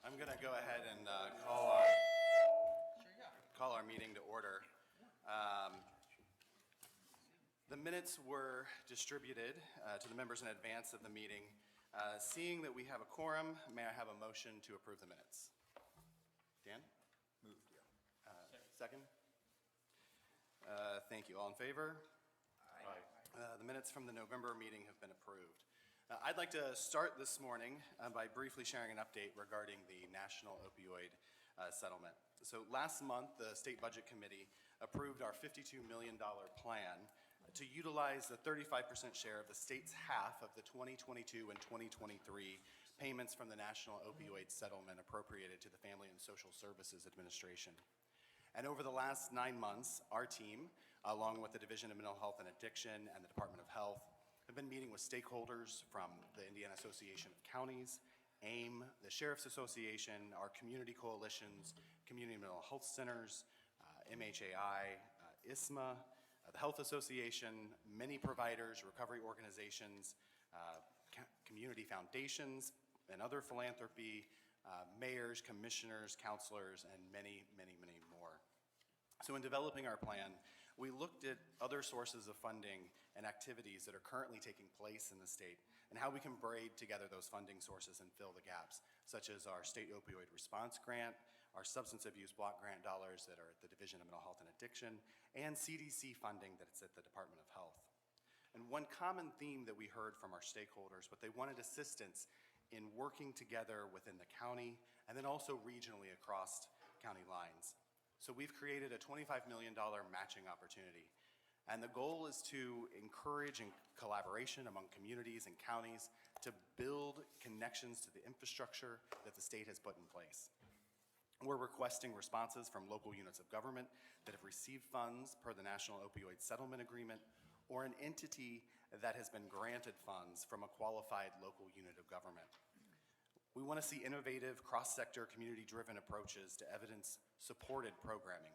I'm going to go ahead and call our meeting to order. The minutes were distributed to the members in advance of the meeting. Seeing that we have a quorum, may I have a motion to approve the minutes? Dan? Moved, yeah. Second? Thank you. All in favor? Aye. The minutes from the November meeting have been approved. I'd like to start this morning by briefly sharing an update regarding the national opioid settlement. So last month, the State Budget Committee approved our $52 million plan to utilize the 35% share of the state's half of the 2022 and 2023 payments from the National Opioid Settlement appropriated to the Family and Social Services Administration. And over the last 9 months, our team, along with the Division of Mental Health and Addiction and the Department of Health, have been meeting with stakeholders from the Indiana Association of Counties, AIM, the Sheriff's Association, our community coalitions, community mental health centers, MHAI, ISMA, the Health Association, many providers, recovery organizations, community foundations, and other philanthropy, mayors, commissioners, counselors, and many, many, many more. So in developing our plan, we looked at other sources of funding and activities that are currently taking place in the state and how we can braid together those funding sources and fill the gaps, such as our state opioid response grant, our substance abuse block grant dollars that are at the Division of Mental Health and Addiction, and CDC funding that's at the Department of Health. And one common theme that we heard from our stakeholders, but they wanted assistance in working together within the county and then also regionally across county lines. So we've created a $25 million matching opportunity. And the goal is to encourage collaboration among communities and counties to build connections to the infrastructure that the state has put in place. We're requesting responses from local units of government that have received funds per the National Opioid Settlement Agreement or an entity that has been granted funds from a qualified local unit of government. We want to see innovative, cross-sector, community-driven approaches to evidence-supported programming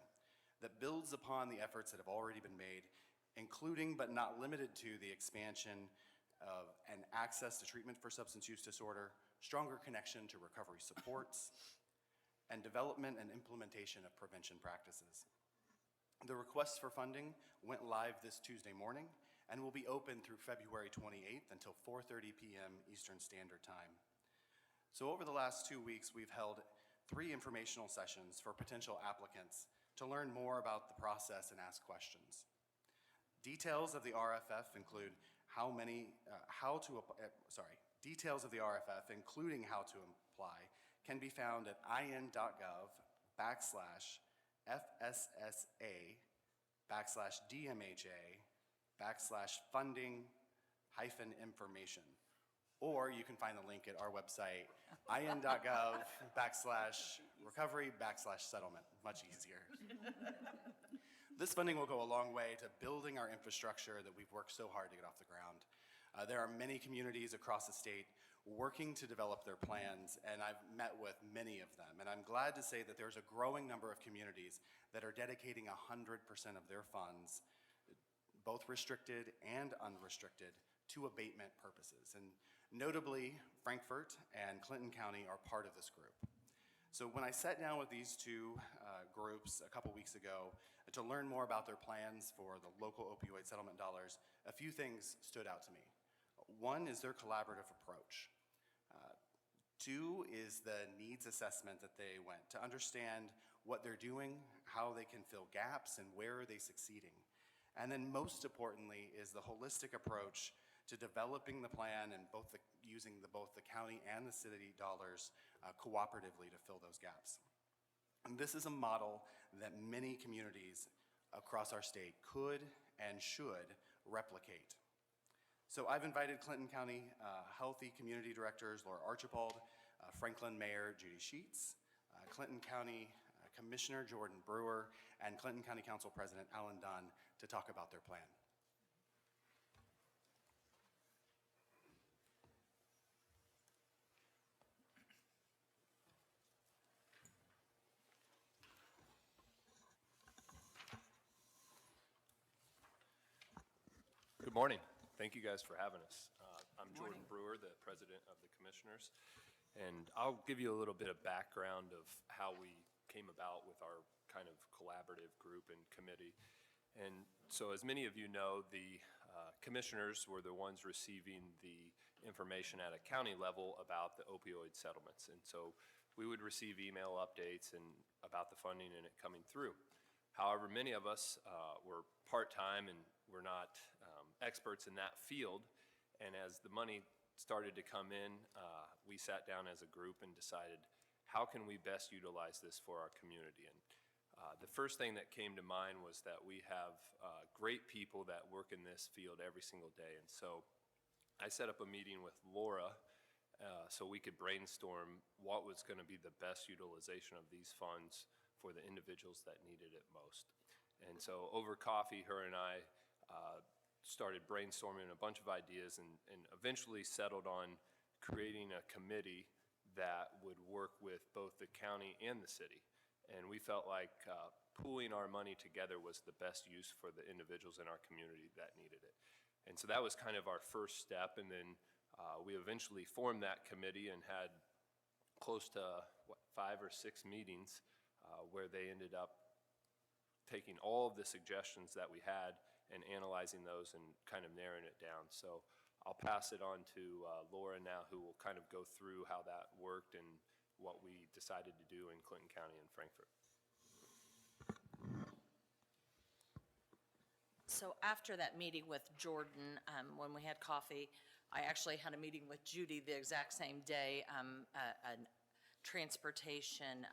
that builds upon the efforts that have already been made, including but not limited to the expansion of and access to treatment for substance use disorder, stronger connection to recovery supports, and development and implementation of prevention practices. The requests for funding went live this Tuesday morning and will be open through February 28th until 4:30 p.m. Eastern Standard Time. So over the last 2 weeks, we've held 3 informational sessions for potential applicants to learn more about the process and ask questions. Details of the RFF include details of the RFF, including how to apply, can be found at in.gov/FSSA/DMHA/funding-information. Or you can find the link at our website, in.gov/recovery/settlement. Much easier. This funding will go a long way to building our infrastructure that we've worked so hard to get off the ground. There are many communities across the state working to develop their plans, and I've met with many of them. And I'm glad to say that there's a growing number of communities that are dedicating 100% of their funds, both restricted and unrestricted, to abatement purposes. And notably, Frankfort and Clinton County are part of this group. So when I sat down with these two groups a couple weeks ago to learn more about their plans for the local opioid settlement dollars, a few things stood out to me. One is their collaborative approach. 2 is the needs assessment that they went to understand what they're doing, how they can fill gaps, and where are they succeeding. And then most importantly is the holistic approach to developing the plan and using both the county and the city dollars cooperatively to fill those gaps. And this is a model that many communities across our state could and should replicate. So I've invited Clinton County Healthy Community Directors Laura Archibald, Franklin Mayor Judy Sheets, Clinton County Commissioner Jordan Brewer, and Clinton County Council President Alan Dunn to talk about their plan. Good morning. Thank you guys for having us. I'm Jordan Brewer, the president of the Commissioners, And I'll give you a little bit of background of how we came about with our kind of collaborative group and committee. And so as many of you know, the commissioners were the ones receiving the information at a county level about the opioid settlements. And so we would receive email updates and about the funding and it coming through. However, many of us were part-time and were not experts in that field. And as the money started to come in, we sat down as a group and decided, how can we best utilize this for our community? And the first thing that came to mind was that we have great people that work in this field every single day. And so I set up a meeting with Laura so we could brainstorm what was going to be the best utilization of these funds for the individuals that needed it most. And so over coffee, her and I started brainstorming a bunch of ideas and eventually settled on creating a committee that would work with both the county and the city. And we felt like pooling our money together was the best use for the individuals in our community that needed it. And so that was kind of our first step. And then we eventually formed that committee and had close to 5 or 6 meetings where they ended up taking all of the suggestions that we had and analyzing those and kind of narrowing it down. So I'll pass it on to Laura now, who will kind of go through how that worked and what we decided to do in Clinton County and Frankfort. So after that meeting with Jordan, when we had coffee, I actually had a meeting with Judy the exact same day, a transportation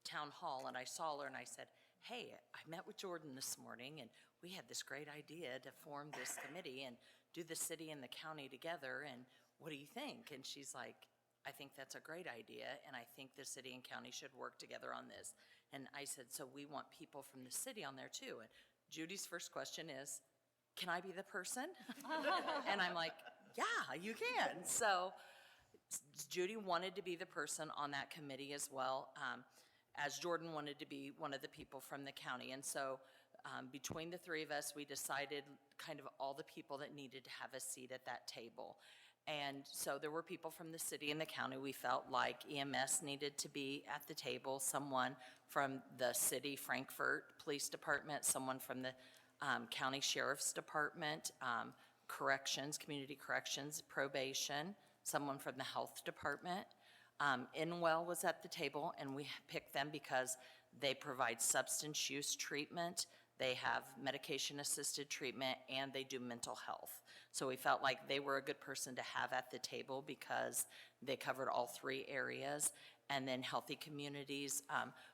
town hall, and I saw her and I said, hey, I met with Jordan this morning and we had this great idea to form this committee and do the city and the county together, and what do you think? And she's like, I think that's a great idea, and I think the city and county should work together on this. And I said, so we want people from the city on there too. And Judy's first question is, can I be the person? And I'm like, yeah, you can. So Judy wanted to be the person on that committee as well, as Jordan wanted to be one of the people from the county. And so between the three of us, we decided kind of all the people that needed to have a seat at that table. And so there were people from the city and the county. We felt like EMS needed to be at the table, someone from the city, Frankfort Police Department, someone from the County Sheriff's Department, corrections, community corrections, probation, someone from the health department. Inwell was at the table, and we picked them because they provide substance use treatment, they have medication-assisted treatment, and they do mental health. So we felt like they were a good person to have at the table because they covered all three areas. And then Healthy Communities,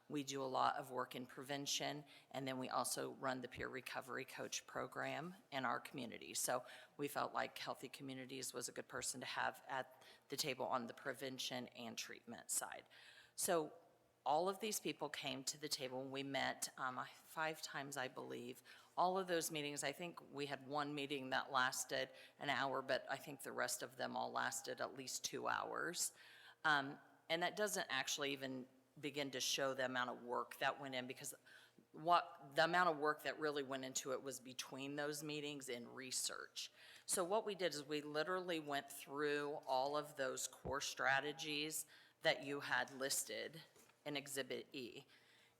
we do a lot of work in prevention, and then we also run the peer recovery coach program in our community. So we felt like Healthy Communities was a good person to have at the table on the prevention and treatment side. So all of these people came to the table. We met 5 times, I believe. All of those meetings, I think we had one meeting that lasted an hour, but I think the rest of them all lasted at least 2 hours. And that doesn't actually even begin to show the amount of work that went in, because the amount of work that really went into it was between those meetings in research. So what we did is we literally went through all of those core strategies that you had listed in Exhibit E,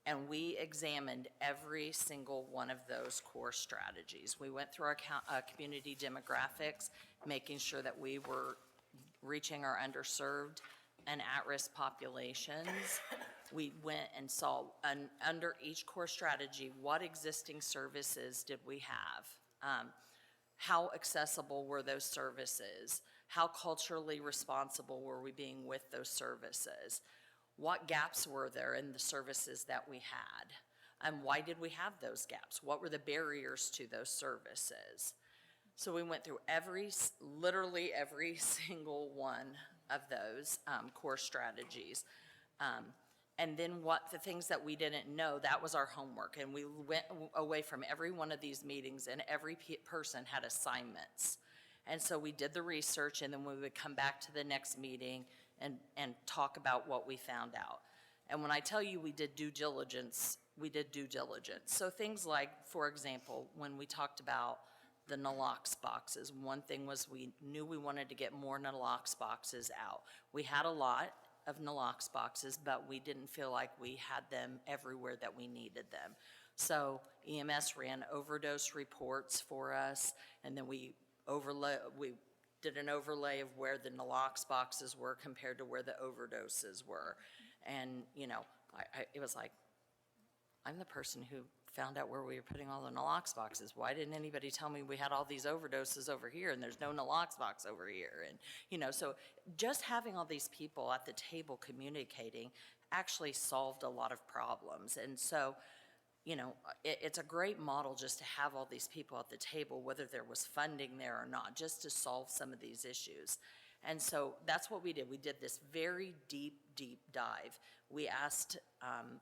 and we examined every single one of those core strategies. We went through our community demographics, making sure that we were reaching our underserved and at-risk populations. We went and saw under each core strategy, what existing services did we have? How accessible were those services? How culturally responsible were we being with those services? What gaps were there in the services that we had? And why did we have those gaps? What were the barriers to those services? So we went through literally every single one of those core strategies. And then the things that we didn't know, that was our homework. And we went away from every one of these meetings, and every person had assignments. And so we did the research, and then we would come back to the next meeting and talk about what we found out. And when I tell you we did due diligence, we did due diligence. So things like, for example, when we talked about the nalox boxes. One thing was we knew we wanted to get more nalox boxes out. We had a lot of nalox boxes, but we didn't feel like we had them everywhere that we needed them. So EMS ran overdose reports for us, and then we did an overlay of where the nalox boxes were compared to where the overdoses were. And, you know, it was like, I'm the person who found out where we were putting all the nalox boxes. Why didn't anybody tell me we had all these overdoses over here and there's no nalox box over here? And, you know, so just having all these people at the table communicating actually solved a lot of problems. And so, you know, it's a great model just to have all these people at the table, whether there was funding there or not, just to solve some of these issues. And so that's what we did. We did this very deep dive. We asked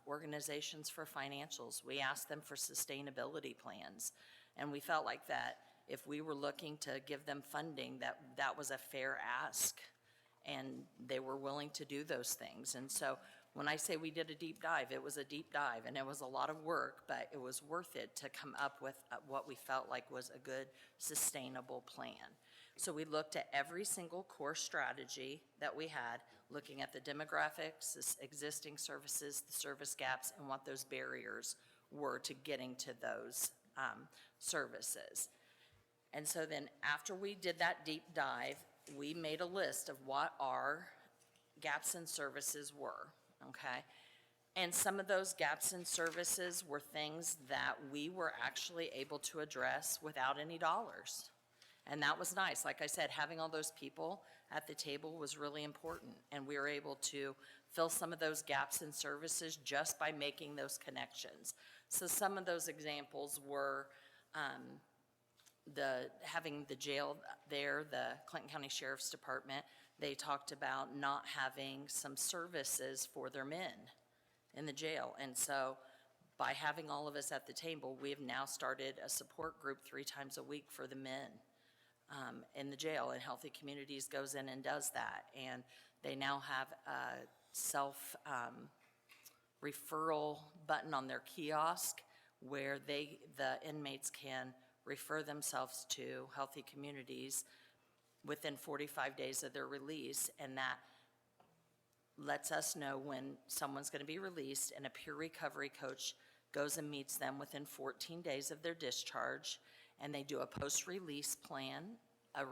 organizations for financials. We asked them for sustainability plans. And we felt like that if we were looking to give them funding, that was a fair ask. And they were willing to do those things. And so when I say we did a deep dive, it was a deep dive, and it was a lot of work, but it was worth it to come up with what we felt like was a good, sustainable plan. So we looked at every single core strategy that we had, looking at the demographics, the existing services, the service gaps, and what those barriers were to getting to those services. And so then after we did that deep dive, we made a list of what our gaps in services were, okay? And some of those gaps in services were things that we were actually able to address without any dollars. And that was nice. Like I said, having all those people at the table was really important. And we were able to fill some of those gaps in services just by making those connections. So some of those examples were having the jail there, the Clinton County Sheriff's Department, they talked about not having some services for their men in the jail. And so by having all of us at the table, we have now started a support group 3 times a week for the men in the jail, and Healthy Communities goes in and does that. And they now have a self-referral button on their kiosk where the inmates can refer themselves to Healthy Communities within 45 days of their release, and that lets us know when someone's going to be released, and a peer recovery coach goes and meets them within 14 days of their discharge, and they do a post-release plan, a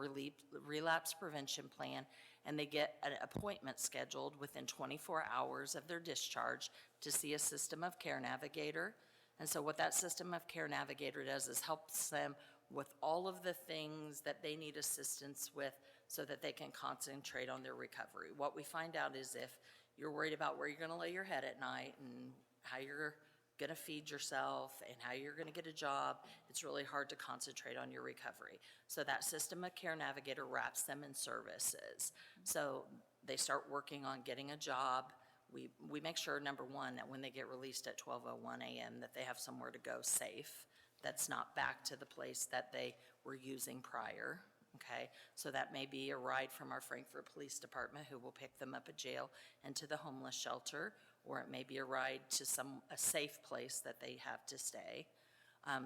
relapse prevention plan, and they get an appointment scheduled within 24 hours of their discharge to see a system of care navigator. And so what that system of care navigator does is helps them with all of the things that they need assistance with so that they can concentrate on their recovery. What we find out is if you're worried about where you're going to lay your head at night and how you're going to feed yourself and how you're going to get a job, it's really hard to concentrate on your recovery. So that system of care navigator wraps them in services. So they start working on getting a job. We make sure, number one, that when they get released at 12:01 a.m., that they have somewhere to go safe that's not back to the place that they were using prior, okay? So that may be a ride from our Frankfort Police Department who will pick them up at jail and to the homeless shelter, or it may be a ride to a safe place that they have to stay.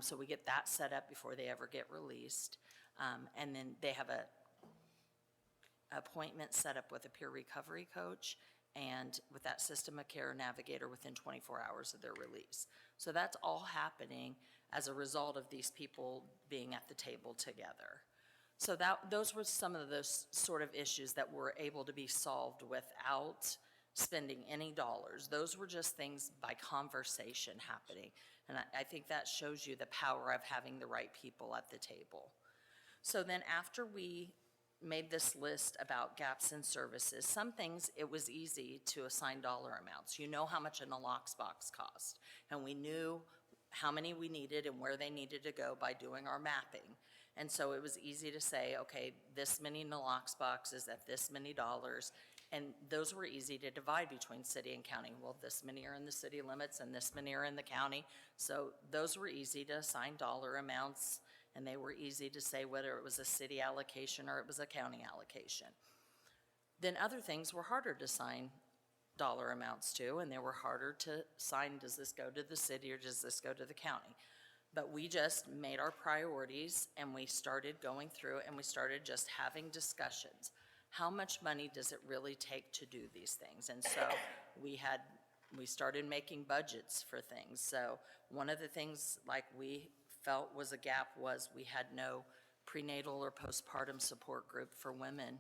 So we get that set up before they ever get released. And then they have a appointment set up with a peer recovery coach and with that system of care navigator within 24 hours of their release. So that's all happening as a result of these people being at the table together. So those were some of those sort of issues that were able to be solved without spending any dollars. Those were just things by conversation happening. And I think that shows you the power of having the right people at the table. So then after we made this list about gaps in services, some things it was easy to assign dollar amounts. You know how much a nalox box cost, and we knew how many we needed and where they needed to go by doing our mapping. And so it was easy to say, okay, this many nalox boxes at this many dollars, and those were easy to divide between city and county. Well, this many are in the city limits and this many are in the county. So those were easy to assign dollar amounts, and they were easy to say whether it was a city allocation or it was a county allocation. Then other things were harder to assign dollar amounts to, and they were harder to assign, does this go to the city or does this go to the county? But we just made our priorities and we started going through and we started just having discussions. How much money does it really take to do these things? And so we started making budgets for things. So one of the things like we felt was a gap was we had no prenatal or postpartum support group for women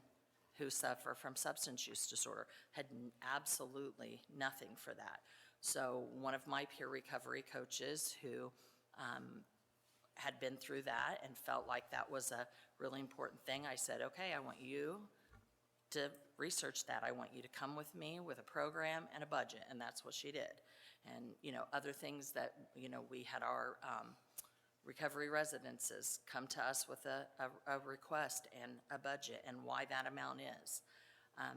who suffer from substance use disorder, had absolutely nothing for that. So one of my peer recovery coaches who had been through that and felt like that was a really important thing, I said, okay, I want you to research that. I want you to come with me with a program and a budget, and that's what she did. And, other things that, we had our recovery residences come to us with a request and a budget and why that amount is.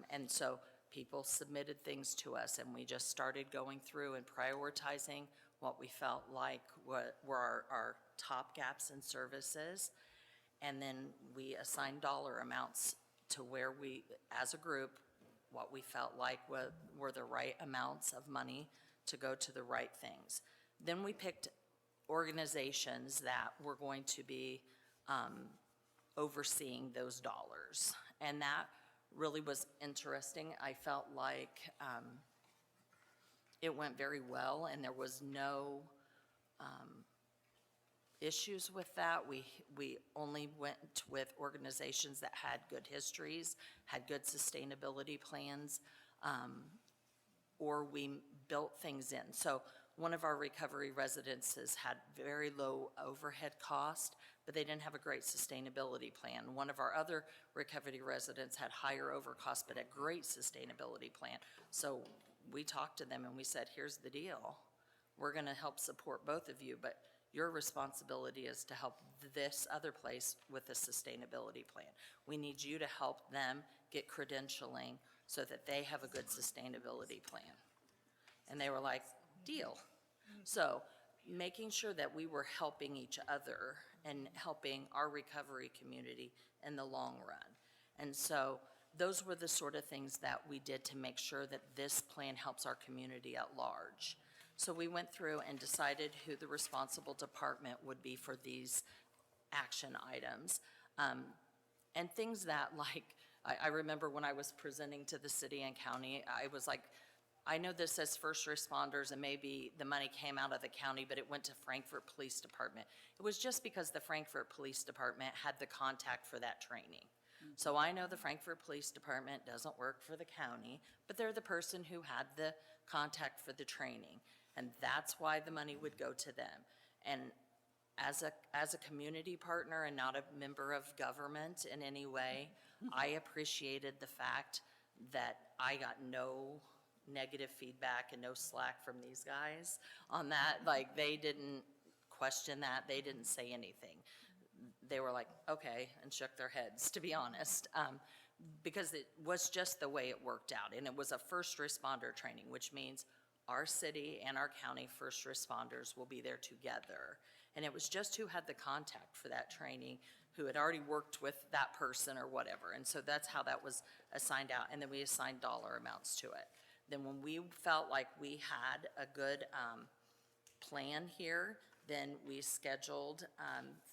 And so people submitted things to us, and we just started going through and prioritizing what we felt like were our top gaps in services. And then we assigned dollar amounts to where we, as a group, what we felt like were the right amounts of money to go to the right things. Then we picked organizations that were going to be overseeing those dollars. And that really was interesting. I felt like it went very well, and there was no issues with that. We only went with organizations that had good histories, had good sustainability plans, or we built things in. So one of our recovery residences had very low overhead cost, but they didn't have a great sustainability plan. One of our other recovery residents had higher overcost, but a great sustainability plan. So we talked to them and we said, here's the deal. We're gonna help support both of you, but your responsibility is to help this other place with a sustainability plan. We need you to help them get credentialing so that they have a good sustainability plan. And they were like, deal. So making sure that we were helping each other and helping our recovery community in the long run. And so those were the sort of things that we did to make sure that this plan helps our community at large. So we went through and decided who the responsible department would be for these action items. And things that, like, I remember when I was presenting to the city and county, I was like, I know this says first responders and maybe the money came out of the county, but it went to Frankfort Police Department. It was just because the Frankfort Police Department had the contact for that training. So I know the Frankfort Police Department doesn't work for the county, but they're the person who had the contact for the training. And that's why the money would go to them. And as a community partner and not a member of government in any way, I appreciated the fact that I got no negative feedback and no slack from these guys on that. Like, they didn't question that. They didn't say anything. They were like, okay, and shook their heads, to be honest, because it was just the way it worked out. And it was a first responder training, which means our city and our county first responders will be there together. And it was just who had the contact for that training, who had already worked with that person or whatever. And so that's how that was assigned out. And then we assigned dollar amounts to it. Then when we felt like we had a good plan here, then we scheduled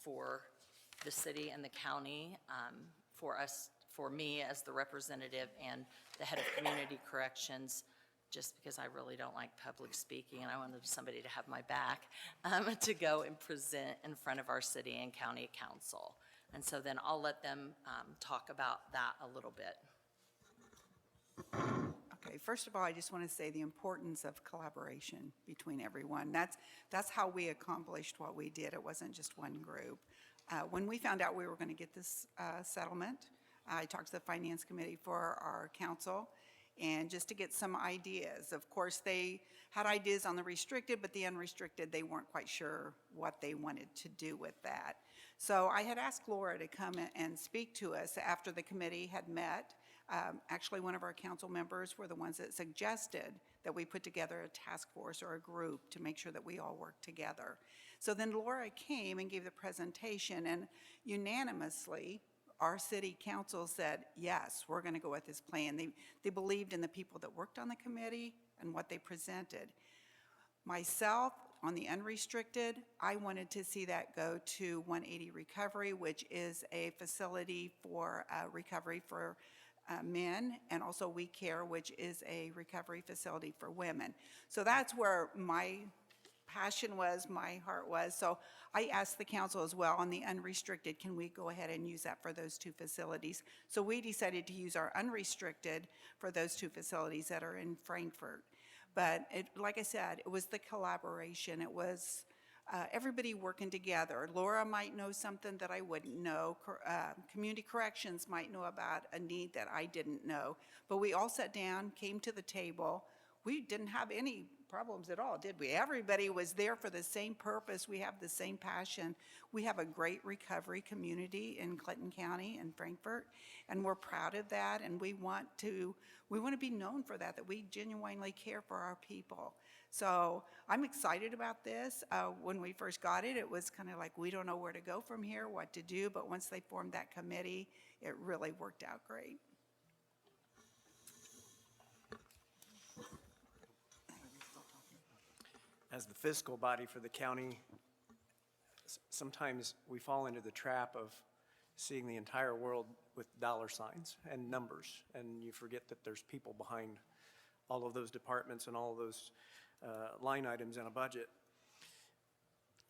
for the city and the county for me as the representative and the head of community corrections, just because I really don't like public speaking and I wanted somebody to have my back, to go and present in front of our city and county council. And so then I'll let them talk about that a little bit. Okay, first of all, I just want to say the importance of collaboration between everyone. That's how we accomplished what we did. It wasn't just one group. When we found out we were going to get this settlement, I talked to the Finance Committee for our council, and just to get some ideas. Of course, they had ideas on the restricted, but the unrestricted, they weren't quite sure what they wanted to do with that. So I had asked Laura to come and speak to us after the committee had met. Actually, one of our council members were the ones that suggested that we put together a task force or a group to make sure that we all work together. So then Laura came and gave the presentation, and unanimously, our city council said, yes, we're going to go with this plan. They believed in the people that worked on the committee and what they presented. Myself, on the unrestricted, I wanted to see that go to 180 Recovery, which is a facility for recovery for men, and also We Care, which is a recovery facility for women. So that's where my passion was, my heart was. So I asked the council as well, on the unrestricted, can we go ahead and use that for those two facilities? So we decided to use our unrestricted for those two facilities that are in Frankfurt. But like I said, it was the collaboration. It was everybody working together. Laura might know something that I wouldn't know. Community Corrections might know about a need that I didn't know. But we all sat down, came to the table. We didn't have any problems at all, did we? Everybody was there for the same purpose. We have the same passion. We have a great recovery community in Clinton County and Frankfurt, and we're proud of that, and we want to be known for that we genuinely care for our people. So I'm excited about this. When we first got it, it was kind of like, we don't know where to go from here, what to do, but once they formed that committee, it really worked out great. As the fiscal body for the county, sometimes we fall into the trap of seeing the entire world with dollar signs and numbers, and you forget that there's people behind all of those departments and all of those line items in a budget.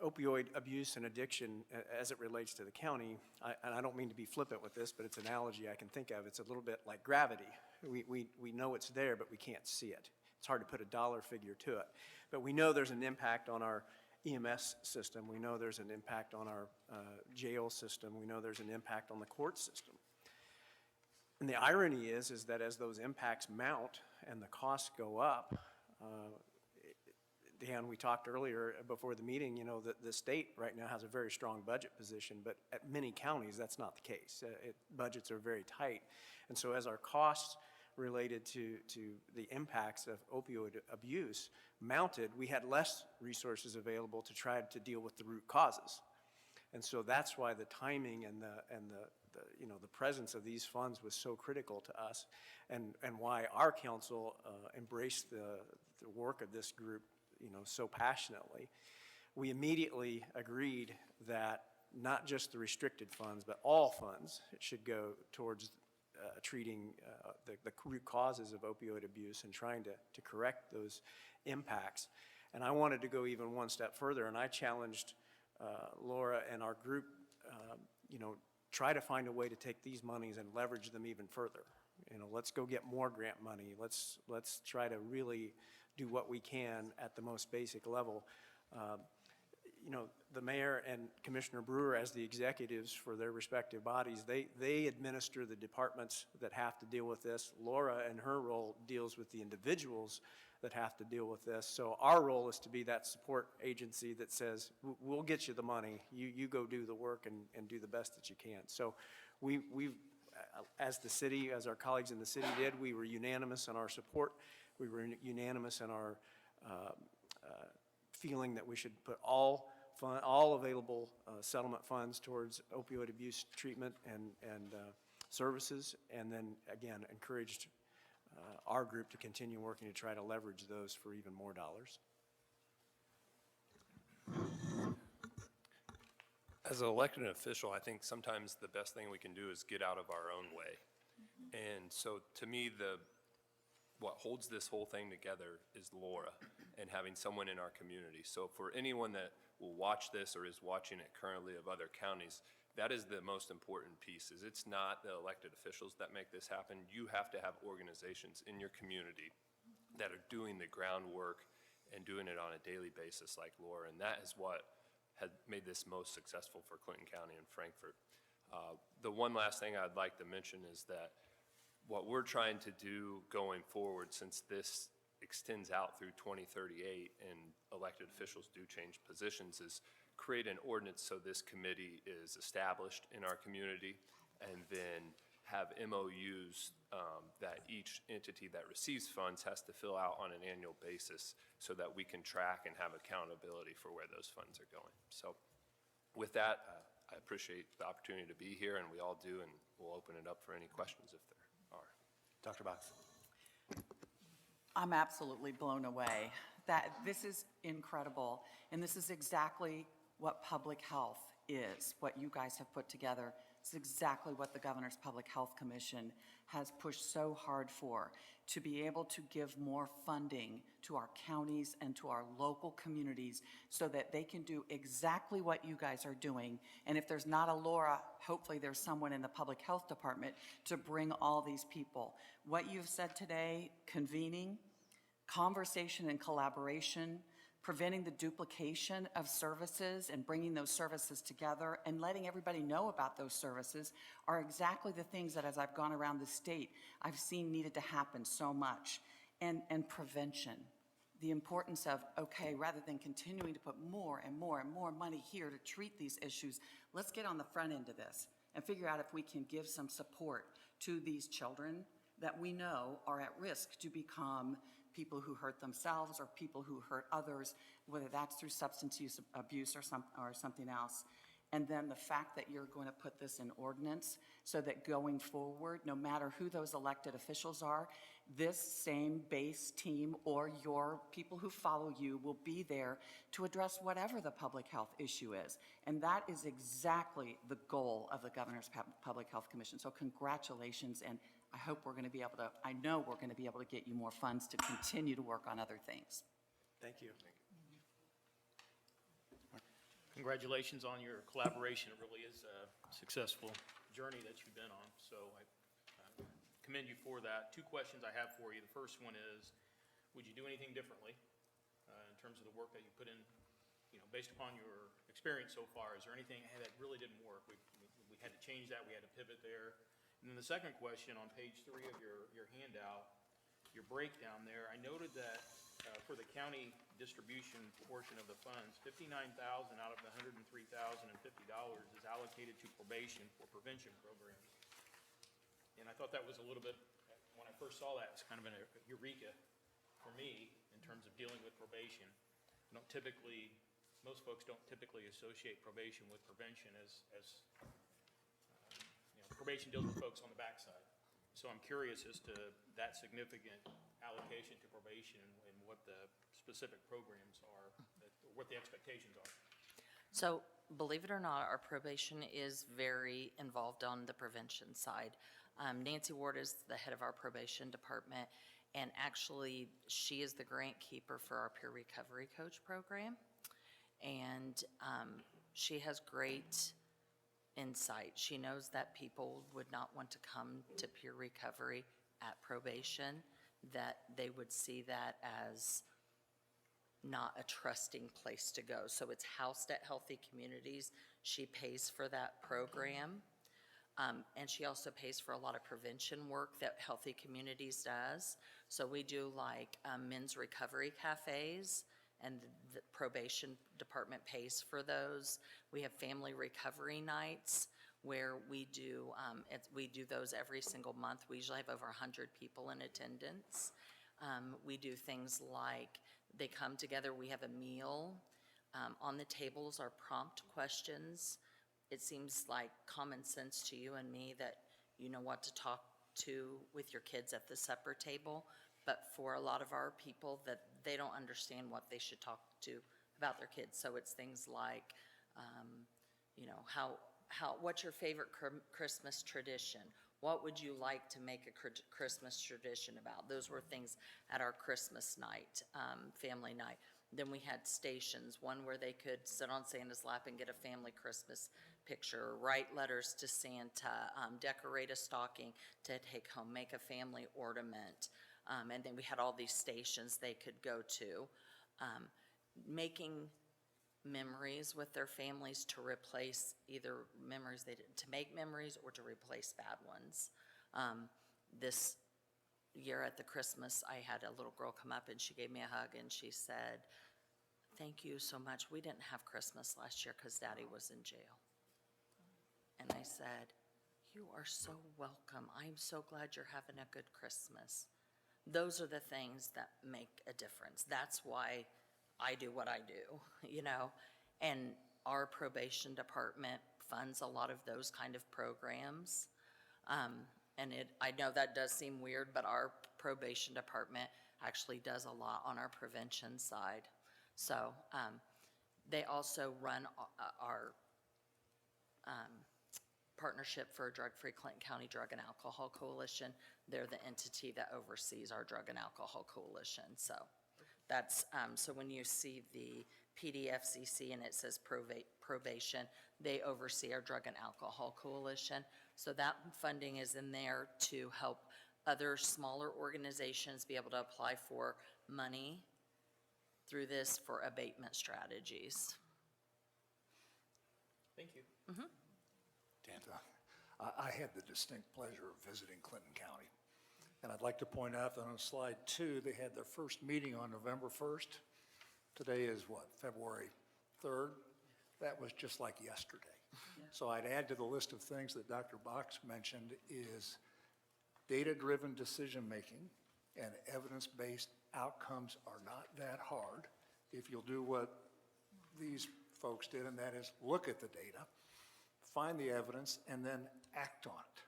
Opioid abuse and addiction, as it relates to the county, and I don't mean to be flippant with this, but it's an analogy I can think of. It's a little bit like gravity. We know it's there, but we can't see it. It's hard to put a dollar figure to it. But we know there's an impact on our EMS system. We know there's an impact on our jail system. We know there's an impact on the court system. And the irony is that as those impacts mount and the costs go up, Dan, we talked earlier before the meeting, you know, that the state right now has a very strong budget position, but at many counties, that's not the case. Budgets are very tight. And so as our costs related to the impacts of opioid abuse mounted, we had less resources available to try to deal with the root causes. And so that's why the timing and the presence of these funds was so critical to us, and why our council embraced the work of this group, you know, so passionately. We immediately agreed that not just the restricted funds, but all funds should go towards treating the root causes of opioid abuse and trying to correct those impacts. And I wanted to go even one step further, and I challenged Laura and our group, you know, try to find a way to take these monies and leverage them even further. You know, let's go get more grant money. Let's try to really do what we can at the most basic level. You know, the mayor and Commissioner Brewer, as the executives for their respective bodies, they administer the departments that have to deal with this. Laura, in her role, deals with the individuals that have to deal with this. So our role is to be that support agency that says, we'll get you the money, you go do the work and do the best that you can. So we as the city, as our colleagues in the city did, we were unanimous in our support. We were unanimous in our feeling that we should put all available settlement funds towards opioid abuse treatment and services, and then again encouraged our group to continue working to try to leverage those for even more dollars. As an elected official, I think sometimes the best thing we can do is get out of our own way. And so to me, what holds this whole thing together is Laura and having someone in our community. So for anyone that will watch this or is watching it currently of other counties, that is the most important piece. Is it's not the elected officials that make this happen. You have to have organizations in your community that are doing the groundwork and doing it on a daily basis like Laura, and that is what has made this most successful for Clinton County and Frankfurt. The one last thing I'd like to mention is that what we're trying to do going forward, since this extends out through 2038 and elected officials do change positions, is create an ordinance so this committee is established in our community, and then have MOUs that each entity that receives funds has to fill out on an annual basis so that we can track and have accountability for where those funds are going. So with that, I appreciate the opportunity to be here, and we all do, and we'll open it up for any questions if there are. Dr. Box. I'm absolutely blown away. This is incredible, and this is exactly what public health is, what you guys have put together. It's exactly what the Governor's Public Health Commission has pushed so hard for, to be able to give more funding to our counties and to our local communities so that they can do exactly what you guys are doing. And if there's not a Laura, hopefully there's someone in the Public Health Department to bring all these people. What you've said today, convening, conversation and collaboration, preventing the duplication of services and bringing those services together and letting everybody know about those services are exactly the things that, as I've gone around the state, I've seen needed to happen so much. And prevention, the importance of, okay, rather than continuing to put more and more and more money here to treat these issues, let's get on the front end of this and figure out if we can give some support to these children that we know are at risk to become people who hurt themselves or people who hurt others, whether that's through substance use abuse or something else. And then the fact that you're going to put this in ordinance so that going forward, no matter who those elected officials are, this same base team or your people who follow you will be there to address whatever the public health issue is. And that is exactly the goal of the Governor's Public Health Commission. So congratulations, and I hope we're going to be able to, I know we're going to be able to get you more funds to continue to work on other things. Thank you. Congratulations on your collaboration. It really is a successful journey that you've been on, so I commend you for that. Two questions I have for you. The first one is, would you do anything differently in terms of the work that you put in, based upon your experience so far? Is there anything that really didn't work? We had to change that, we had to pivot there. And then the second question, on page 3 of your handout, your breakdown there, I noted that for the county distribution portion of the funds, $59,000 out of the $103,050 is allocated to probation for prevention programs. And I thought that was a little bit, when I first saw that, it's kind of a eureka for me in terms of dealing with probation. Most folks don't typically associate probation with prevention as probation deals with folks on the backside. So I'm curious as to that significant allocation to probation and what the specific programs are, or what the expectations are. So, believe it or not, our probation is very involved on the prevention side. Nancy Ward is the head of our probation department, and actually, she is the grant keeper for our peer recovery coach program. And she has great insight. She knows that people would not want to come to peer recovery at probation, that they would see that as not a trusting place to go. So it's housed at Healthy Communities. She pays for that program. And she also pays for a lot of prevention work that Healthy Communities does. So we do like men's recovery cafes, and the probation department pays for those. We have family recovery nights where we do those every single month. We usually have over 100 people in attendance. We do things like they come together, we have a meal. On the tables are prompt questions. It seems like common sense to you and me that you know what to talk to with your kids at the supper table, but for a lot of our people that they don't understand what they should talk to about their kids. So it's things like, what's your favorite Christmas tradition? What would you like to make a Christmas tradition about? Those were things at our Christmas night, family night. Then we had stations, one where they could sit on Santa's lap and get a family Christmas picture, write letters to Santa, decorate a stocking to take home, make a family ornament. And then we had all these stations they could go to, making memories with their families to replace either memories to make memories or to replace bad ones. This year at the Christmas, I had a little girl come up and she gave me a hug and she said, "Thank you so much. We didn't have Christmas last year because Daddy was in jail." And I said, "You are so welcome. I'm so glad you're having a good Christmas." Those are the things that make a difference. That's why I do what I do, and our probation department funds a lot of those kind of programs. And I know that does seem weird, but our probation department actually does a lot on our prevention side. So they also run our Partnership for a Drug-Free Clinton County Drug and Alcohol Coalition. They're the entity that oversees our Drug and Alcohol Coalition. So that's, so when you see the PDFCC and it says probation, they oversee our Drug and Alcohol Coalition. So that funding is in there to help other smaller organizations be able to apply for money through this for abatement strategies. Thank you. I had the distinct pleasure of visiting Clinton County. And I'd like to point out that on slide 2, they had their first meeting on November 1st. Today is what, February 3rd? That was just like yesterday. So I'd add to the list of things that Dr. Box mentioned is data-driven decision-making and evidence-based outcomes are not that hard if you'll do what these folks did, and that is look at the data, find the evidence, and then act on it.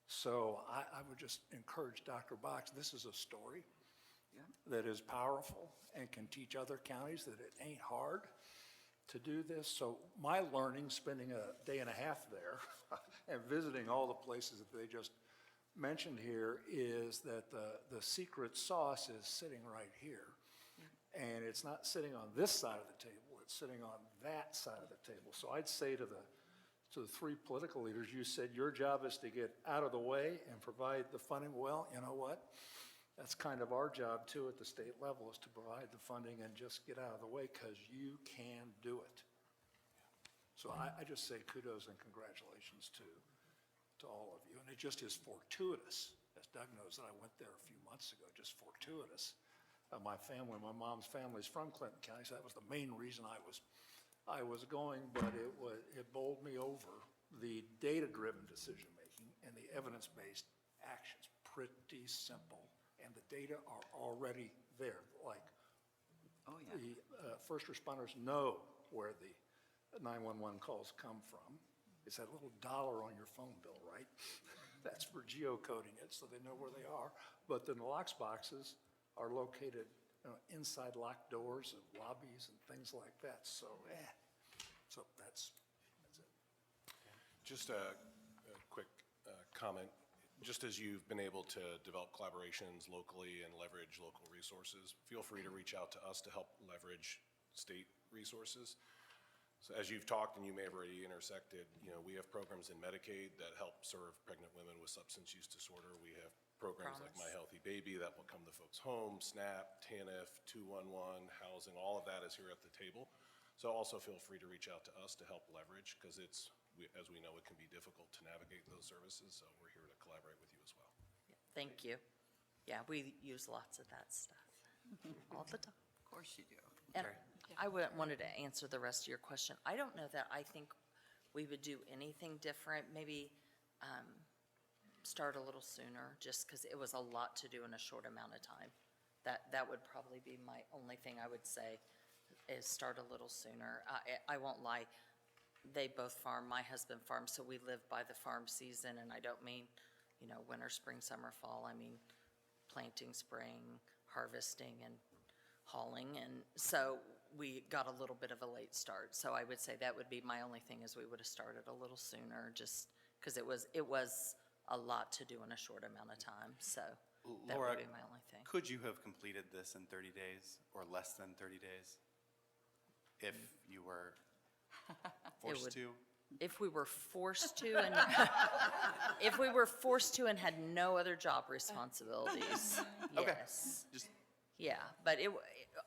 So I would just encourage Dr. Box, this is a story that is powerful and can teach other counties that it ain't hard to do this. So my learning, spending a day and a half there and visiting all the places that they just mentioned here, is that the secret sauce is sitting right here. And it's not sitting on this side of the table, it's sitting on that side of the table. So I'd say to the three political leaders, you said your job is to get out of the way and provide the funding. Well, you know what? That's kind of our job too at the state level, is to provide the funding and just get out of the way, because you can do it. So I just say kudos and congratulations to all of you. And it just is fortuitous, as Doug knows, that I went there a few months ago, just fortuitous. My family, my mom's family is from Clinton County, so that was the main reason I was going, but it bowled me over. The data-driven decision-making and the evidence-based actions, pretty simple. And the data are already there, like the first responders know where the 911 calls come from. It's that little dollar on your phone bill, right? That's for geocoding it, so they know where they are. But then the locks boxes are located inside locked doors of lobbies and things like that. So, so that's it. Just a quick comment. Just as you've been able to develop collaborations locally and leverage local resources, feel free to reach out to us to help leverage state resources. So as you've talked, and you may have already intersected, we have programs in Medicaid that help serve pregnant women with substance use disorder. We have programs like My Healthy Baby that will come to folks' homes, SNAP, TANF, 211, housing, all of that is here at the table. So also feel free to reach out to us to help leverage, because as we know, it can be difficult to navigate those services, so we're here to collaborate with you as well. Thank you. Yeah, we use lots of that stuff all the time. Of course you do. And I wanted to answer the rest of your question. I don't know that I think we would do anything different, maybe start a little sooner, just because it was a lot to do in a short amount of time. That would probably be my only thing I would say, is start a little sooner. I won't lie, they both farm, my husband farms, so we live by the farm season, and I don't mean, winter, spring, summer, fall. I mean planting, spraying, harvesting, and hauling, and so we got a little bit of a late start. So I would say that would be my only thing, is we would have started a little sooner, just because it was a lot to do in a short amount of time, so that Laura, would be my only thing. could you have completed this in 30 days or less than 30 days if you were forced would- to? If we were forced to, and if we were forced to and had no other job responsibilities, Okay. yes. Just Yeah, but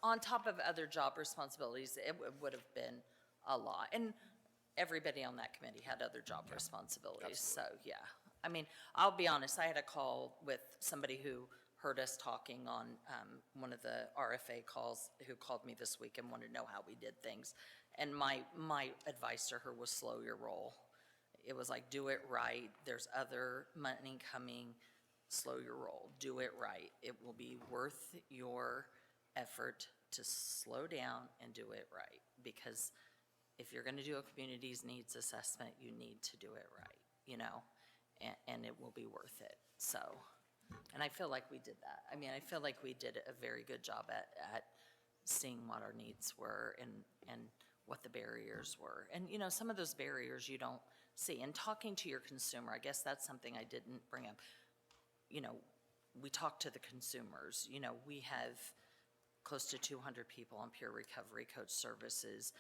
on top of other job responsibilities, it would have been a lot. And everybody on that committee had other job responsibilities, so, yeah. I mean, I'll be honest, I had a call with somebody who heard us talking on one of the RFA calls, who called me this week and wanted to know how we did things. And my advice to her was slow your roll. It was like, do it right, there's other money coming, slow your roll, do it right. It will be worth your effort to slow down and do it right. Because if you're gonna do a community's needs assessment, you need to do it right, and it will be worth it. So And I feel like we did that. I mean, I feel like we did a very good job at seeing what our needs were and what the barriers were. And, you know, some of those barriers you don't see. And talking to your consumer, I guess that's something I didn't bring up. You know, we talk to the consumers. You know, we have close to 200 people on peer recovery coach services.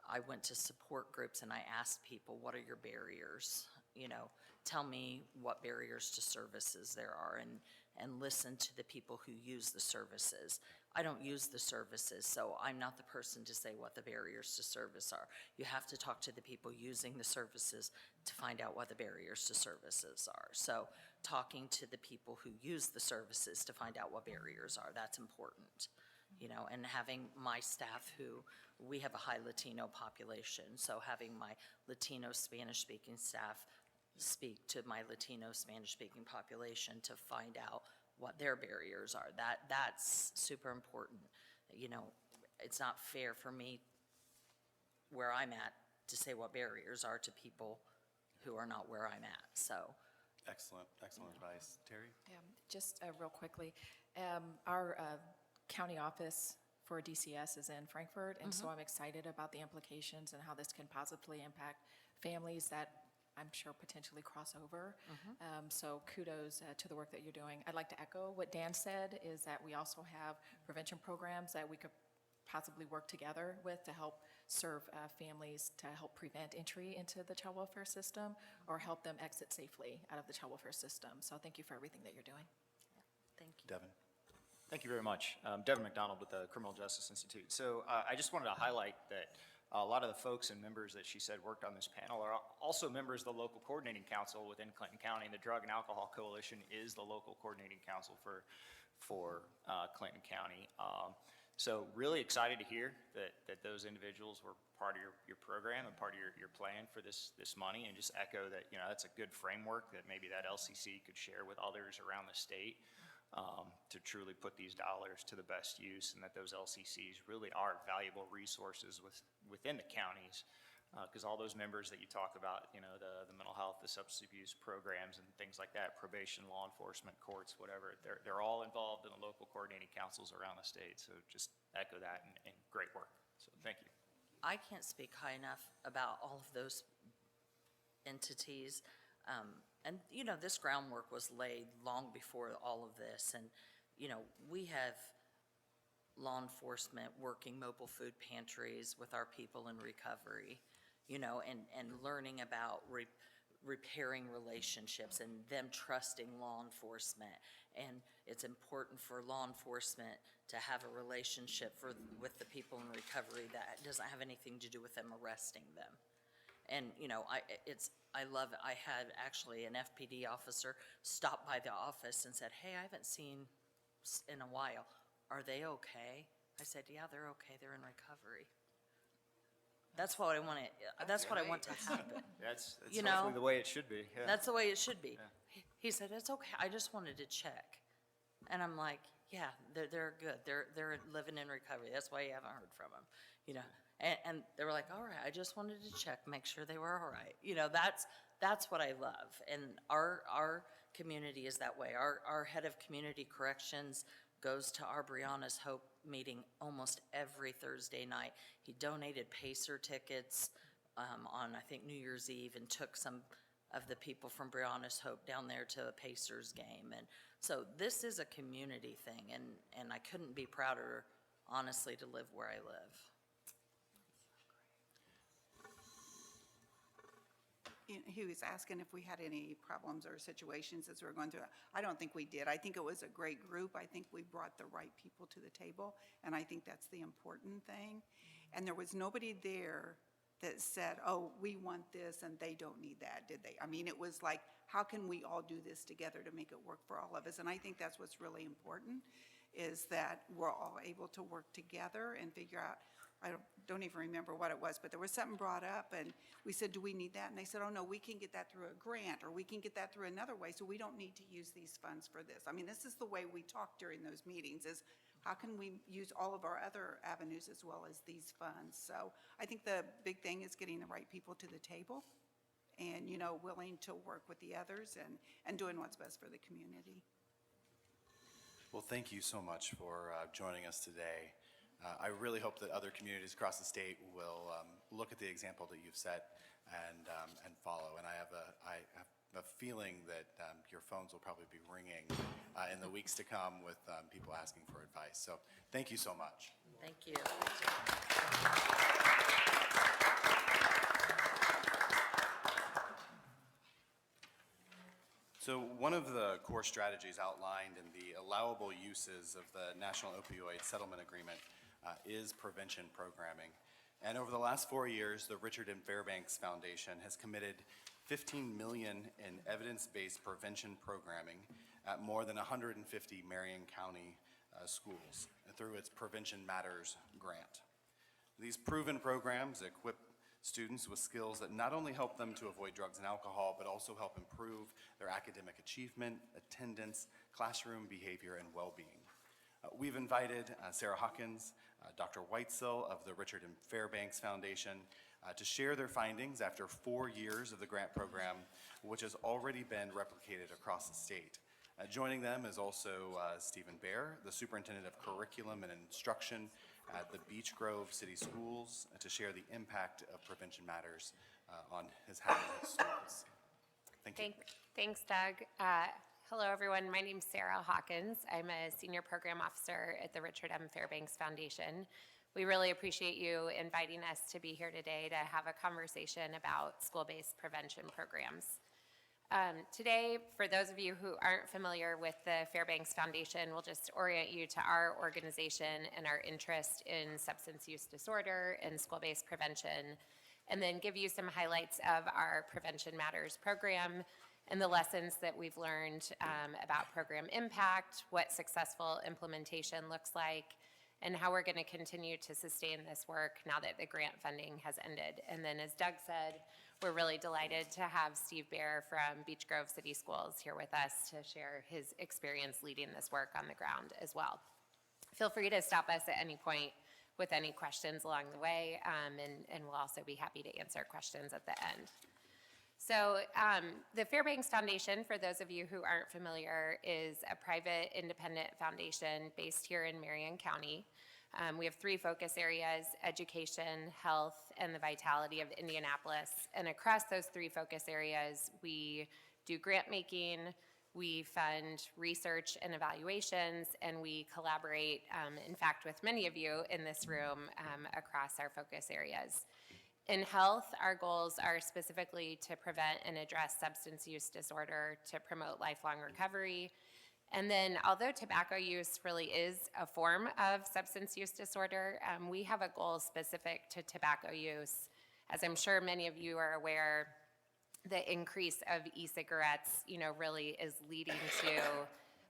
I went to support groups and I asked people, what are your barriers? You know, tell me what barriers to services there are, and listen to the people who use the services. I don't use the services, so I'm not the person to say what the barriers to service are. You have to talk to the people using the services to find out what the barriers to services are. So talking to the people who use the services to find out what barriers are, that's important. You know, and having my staff we have a high Latino population, so having my Latino Spanish-speaking staff speak to my Latino Spanish-speaking population to find out what their barriers are, that's super important. You know, it's not fair for me where I'm at to say what barriers are to people who are not where I'm at, so. Excellent advice. Terry? Just real quickly, our county office for DCS is in Frankfurt, and so I'm excited about the implications and how this can positively impact families that I'm sure potentially cross over. So kudos to the work that you're doing. I'd like to echo what Dan said, is that we also have prevention programs that we could possibly work together with to help serve families, to help prevent entry into the child welfare system or help them exit safely out of the child welfare system. So thank you for everything that you're doing. Thank you. Devin? Thank you very much. Devin McDonald with the Criminal Justice Institute. So I just wanted to highlight that a lot of the folks and members that she said worked on this panel are also members of the local coordinating council within Clinton County. The Drug and Alcohol Coalition is the local coordinating council for Clinton County. So really excited to hear that those individuals were part of your program and part of your plan for this money, and just echo that, you know, that's a good framework that maybe that LCC could share with others around the state to truly put these dollars to the best use, and that those LCCs really are valuable resources within the counties, because all those members that you talk about, you know, the mental health, the substance abuse programs and things like that, probation, law enforcement, courts, whatever, they're all involved in the local coordinating councils around the state. So just echo that, and great work. So thank you. I can't speak high enough about all of those entities. And, you know, this groundwork was laid long before all of this. And, you know, we have law enforcement working mobile food pantries with our people in recovery, you know, and learning about repairing relationships and them trusting law enforcement. And it's important for law enforcement to have a relationship with the people in recovery that doesn't have anything to do with them arresting them. And, you know, I love it. I had actually an FPD officer stop by the office and said, hey, I haven't seen in a while. Are they okay? I said, yeah, they're okay. They're in recovery. That's what I want to happen. That's You hopefully know, the way it should be. Yeah. That's the way it should be. He said, it's okay. I just wanted to check. And I'm like, yeah, they're good. They're living in recovery. That's why you haven't heard from them, you know. And they were like, all right, I just wanted to check, make sure they were all right. You know, that's what I love. And our community is that way. Our head of community corrections goes to our Brianna's Hope meeting almost every Thursday night. He donated Pacer tickets on, I think, New Year's Eve, and took some of the people from Brianna's Hope down there to a Pacers game. And so this is a community thing, and I couldn't be prouder, honestly, to live where I live. He was asking if we had any problems or situations as we were going through it. I don't think we did. I think it was a great group. I think we brought the right people to the table, and I think that's the important thing. And there was nobody there that said, oh, we want this and they don't need that, did they? I mean, it was like, how can we all do this together to make it work for all of us? And I think that's what's really important, is that we're all able to work together and figure out, I don't even remember what it was, but there was something brought up, and we said, do we need that? And they said, oh, no, we can get that through a grant, or we can get that through another way, so we don't need to use these funds for this. I mean, this is the way we talk during those meetings, is how can we use all of our other avenues as well as these funds? So I think the big thing is getting the right people to the table and, you know, willing to work with the others and doing what's best for the community. Well, thank you so much for joining us today. I really hope that other communities across the state will look at the example that you've set and follow. And I have a feeling that your phones will probably be ringing in the weeks to come with people asking for advice. So thank you so much. Thank you. So one of the core strategies outlined in the allowable uses of the National Opioid Settlement Agreement is prevention programming. And over the last 4 years, the Richard M. Fairbanks Foundation has committed $15 million in evidence-based prevention programming at more than 150 Marion County schools through its Prevention Matters grant. These proven programs equip students with skills that not only help them to avoid drugs and alcohol, but also help improve their academic achievement, attendance, classroom behavior, and well-being. We've invited Sarah Hawkins, Dr. Weitzel of the Richard M. Fairbanks Foundation to share their findings after 4 years of the grant program, which has already been replicated across the state. Joining them is also Stephen Baer, the Superintendent of Curriculum and Instruction at the Beech Grove City Schools, to share the impact of Prevention Matters on his students. Thank you. Thanks, Doug. Hello, everyone. My name's Sarah Hawkins. I'm a Senior Program Officer at the Richard M. Fairbanks Foundation. We really appreciate you inviting us to be here today to have a conversation about school-based prevention programs. Today, for those of you who aren't familiar with the Fairbanks Foundation, we'll just orient you to our organization and our interest in substance use disorder and school-based prevention, and then give you some highlights of our Prevention Matters program and the lessons that we've learned about program impact, what successful implementation looks like, and how we're going to continue to sustain this work now that the grant funding has ended. And then, as Doug said, we're really delighted to have Steve Baer from Beech Grove City Schools here with us to share his experience leading this work on the ground as well. Feel free to stop us at any point with any questions along the way, and we'll also be happy to answer questions at the end. So the Fairbanks Foundation, for those of you who aren't familiar, is a private independent foundation based here in Marion County. We have 3 focus areas: education, health, and the vitality of Indianapolis. And across those 3 focus areas, we do grant making, we fund research and evaluations, and we collaborate, in fact, with many of you in this room across our focus areas. In health, our goals are specifically to prevent and address substance use disorder, to promote lifelong recovery. And then, although tobacco use really is a form of substance use disorder, we have a goal specific to tobacco use. As I'm sure many of you are aware, the increase of e-cigarettes, really is leading to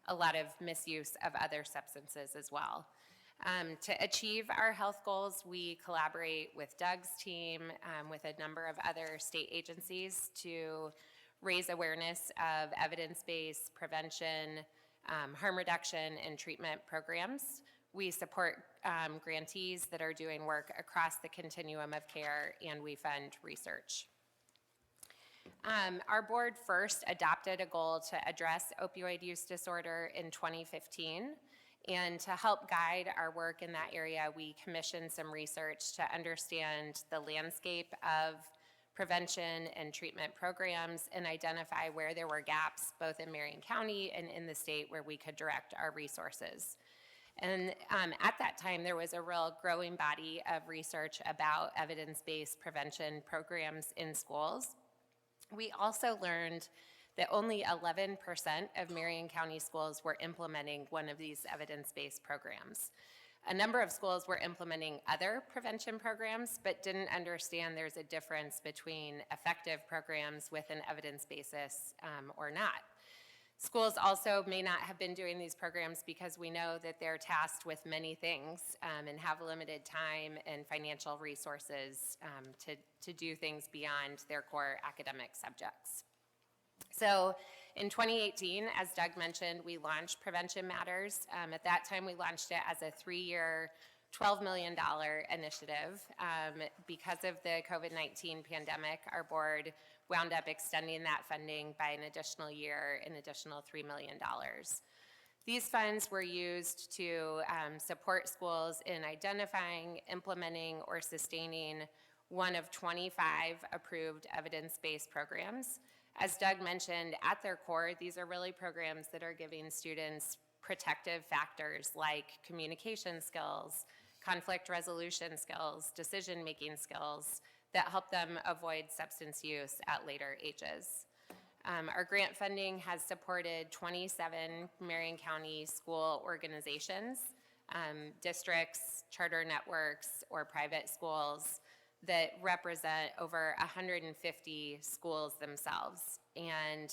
a lot of misuse of other substances as well. To achieve our health goals, we collaborate with Doug's team, with a number of other state agencies to raise awareness of evidence-based prevention, harm reduction, and treatment programs. We support grantees that are doing work across the continuum of care, and we fund research. Our board first adopted a goal to address opioid use disorder in 2015. And to help guide our work in that area, we commissioned some research to understand the landscape of prevention and treatment programs and identify where there were gaps both in Marion County and in the state where we could direct our resources. And at that time, there was a real growing body of research about evidence-based prevention programs in schools. We also learned that only 11% of Marion County schools were implementing one of these evidence-based programs. A number of schools were implementing other prevention programs, but didn't understand there's a difference between effective programs with an evidence basis or not. Schools also may not have been doing these programs because we know that they're tasked with many things and have limited time and financial resources to do things beyond their core academic subjects. So in 2018, as Doug mentioned, we launched Prevention Matters. At that time, we launched it as a 3-year, $12 million initiative. Because of the COVID-19 pandemic, our board wound up extending that funding by an additional year, an additional $3 million. These funds were used to support schools in identifying, implementing, or sustaining one of 25 approved evidence-based programs. As Doug mentioned, at their core, these are really programs that are giving students protective factors like communication skills, conflict resolution skills, decision-making skills that help them avoid substance use at later ages. Our grant funding has supported 27 Marion County school organizations, districts, charter networks, or private schools that represent over 150 schools themselves. And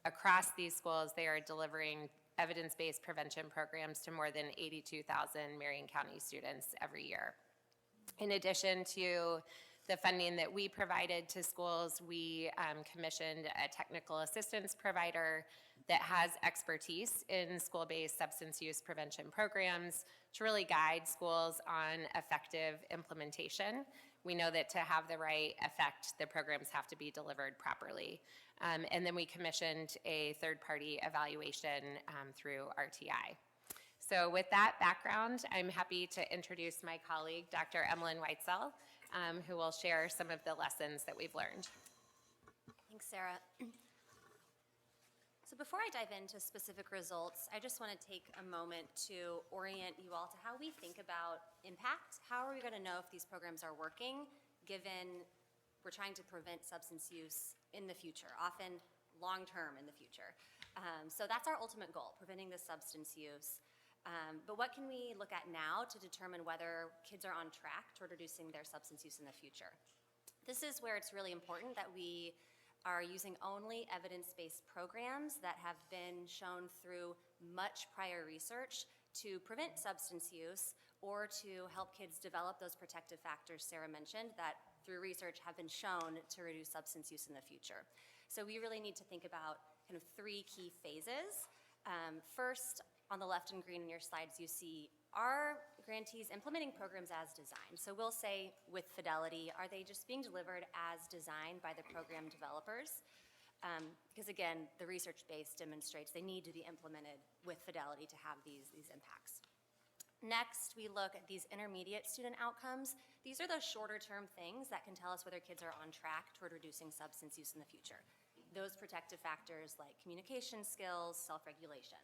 across these schools, they are delivering evidence-based prevention programs to more than 82,000 Marion County students every year. In addition to the funding that we provided to schools, we commissioned a technical assistance provider that has expertise in school-based substance use prevention programs to really guide schools on effective implementation. We know that to have the right effect, the programs have to be delivered properly. And then we commissioned a third-party evaluation through RTI. So with that background, I'm happy to introduce my colleague, Dr. Emlyn Weitzel, who will share some of the lessons that we've learned. Thanks, Sarah. So before I dive into specific results, I just want to take a moment to orient you all to how we think about impact. How are we going to know if these programs are working, given we're trying to prevent substance use in the future, often long-term in the future. So that's our ultimate goal, preventing the substance use. But what can we look at now to determine whether kids are on track toward reducing their substance use in the future? This is where it's really important that we are using only evidence-based programs that have been shown through much prior research to prevent substance use or to help kids develop those protective factors Sarah mentioned that through research have been shown to reduce substance use in the future. So we really need to think about kind of three key phases. First, on the left in green in your slides, you see, are grantees implementing programs as designed? So we'll say with fidelity, are they just being delivered as designed by the program developers? Because again, the research base demonstrates they need to be implemented with fidelity to have these impacts. Next, we look at these intermediate student outcomes. These are those shorter term things that can tell us whether kids are on track toward reducing substance use in the future. Those protective factors like communication skills, self-regulation.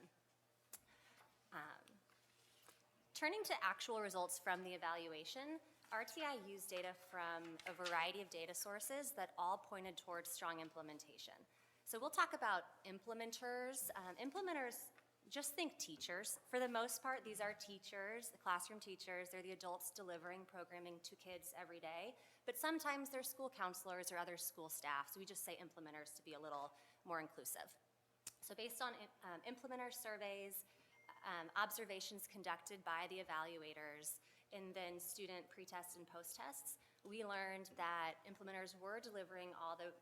Turning to actual results from the evaluation, RTI used data from a variety of data sources that all pointed towards strong implementation. So we'll talk about implementers. Implementers, just think teachers. For the most part, these are teachers, the classroom teachers. They're the adults delivering programming to kids every day. But sometimes they're school counselors or other school staff. So we just say implementers to be a little more inclusive. So based on implementer surveys, observations conducted by the evaluators, and then student pre-tests and post-tests, we learned that implementers were delivering all the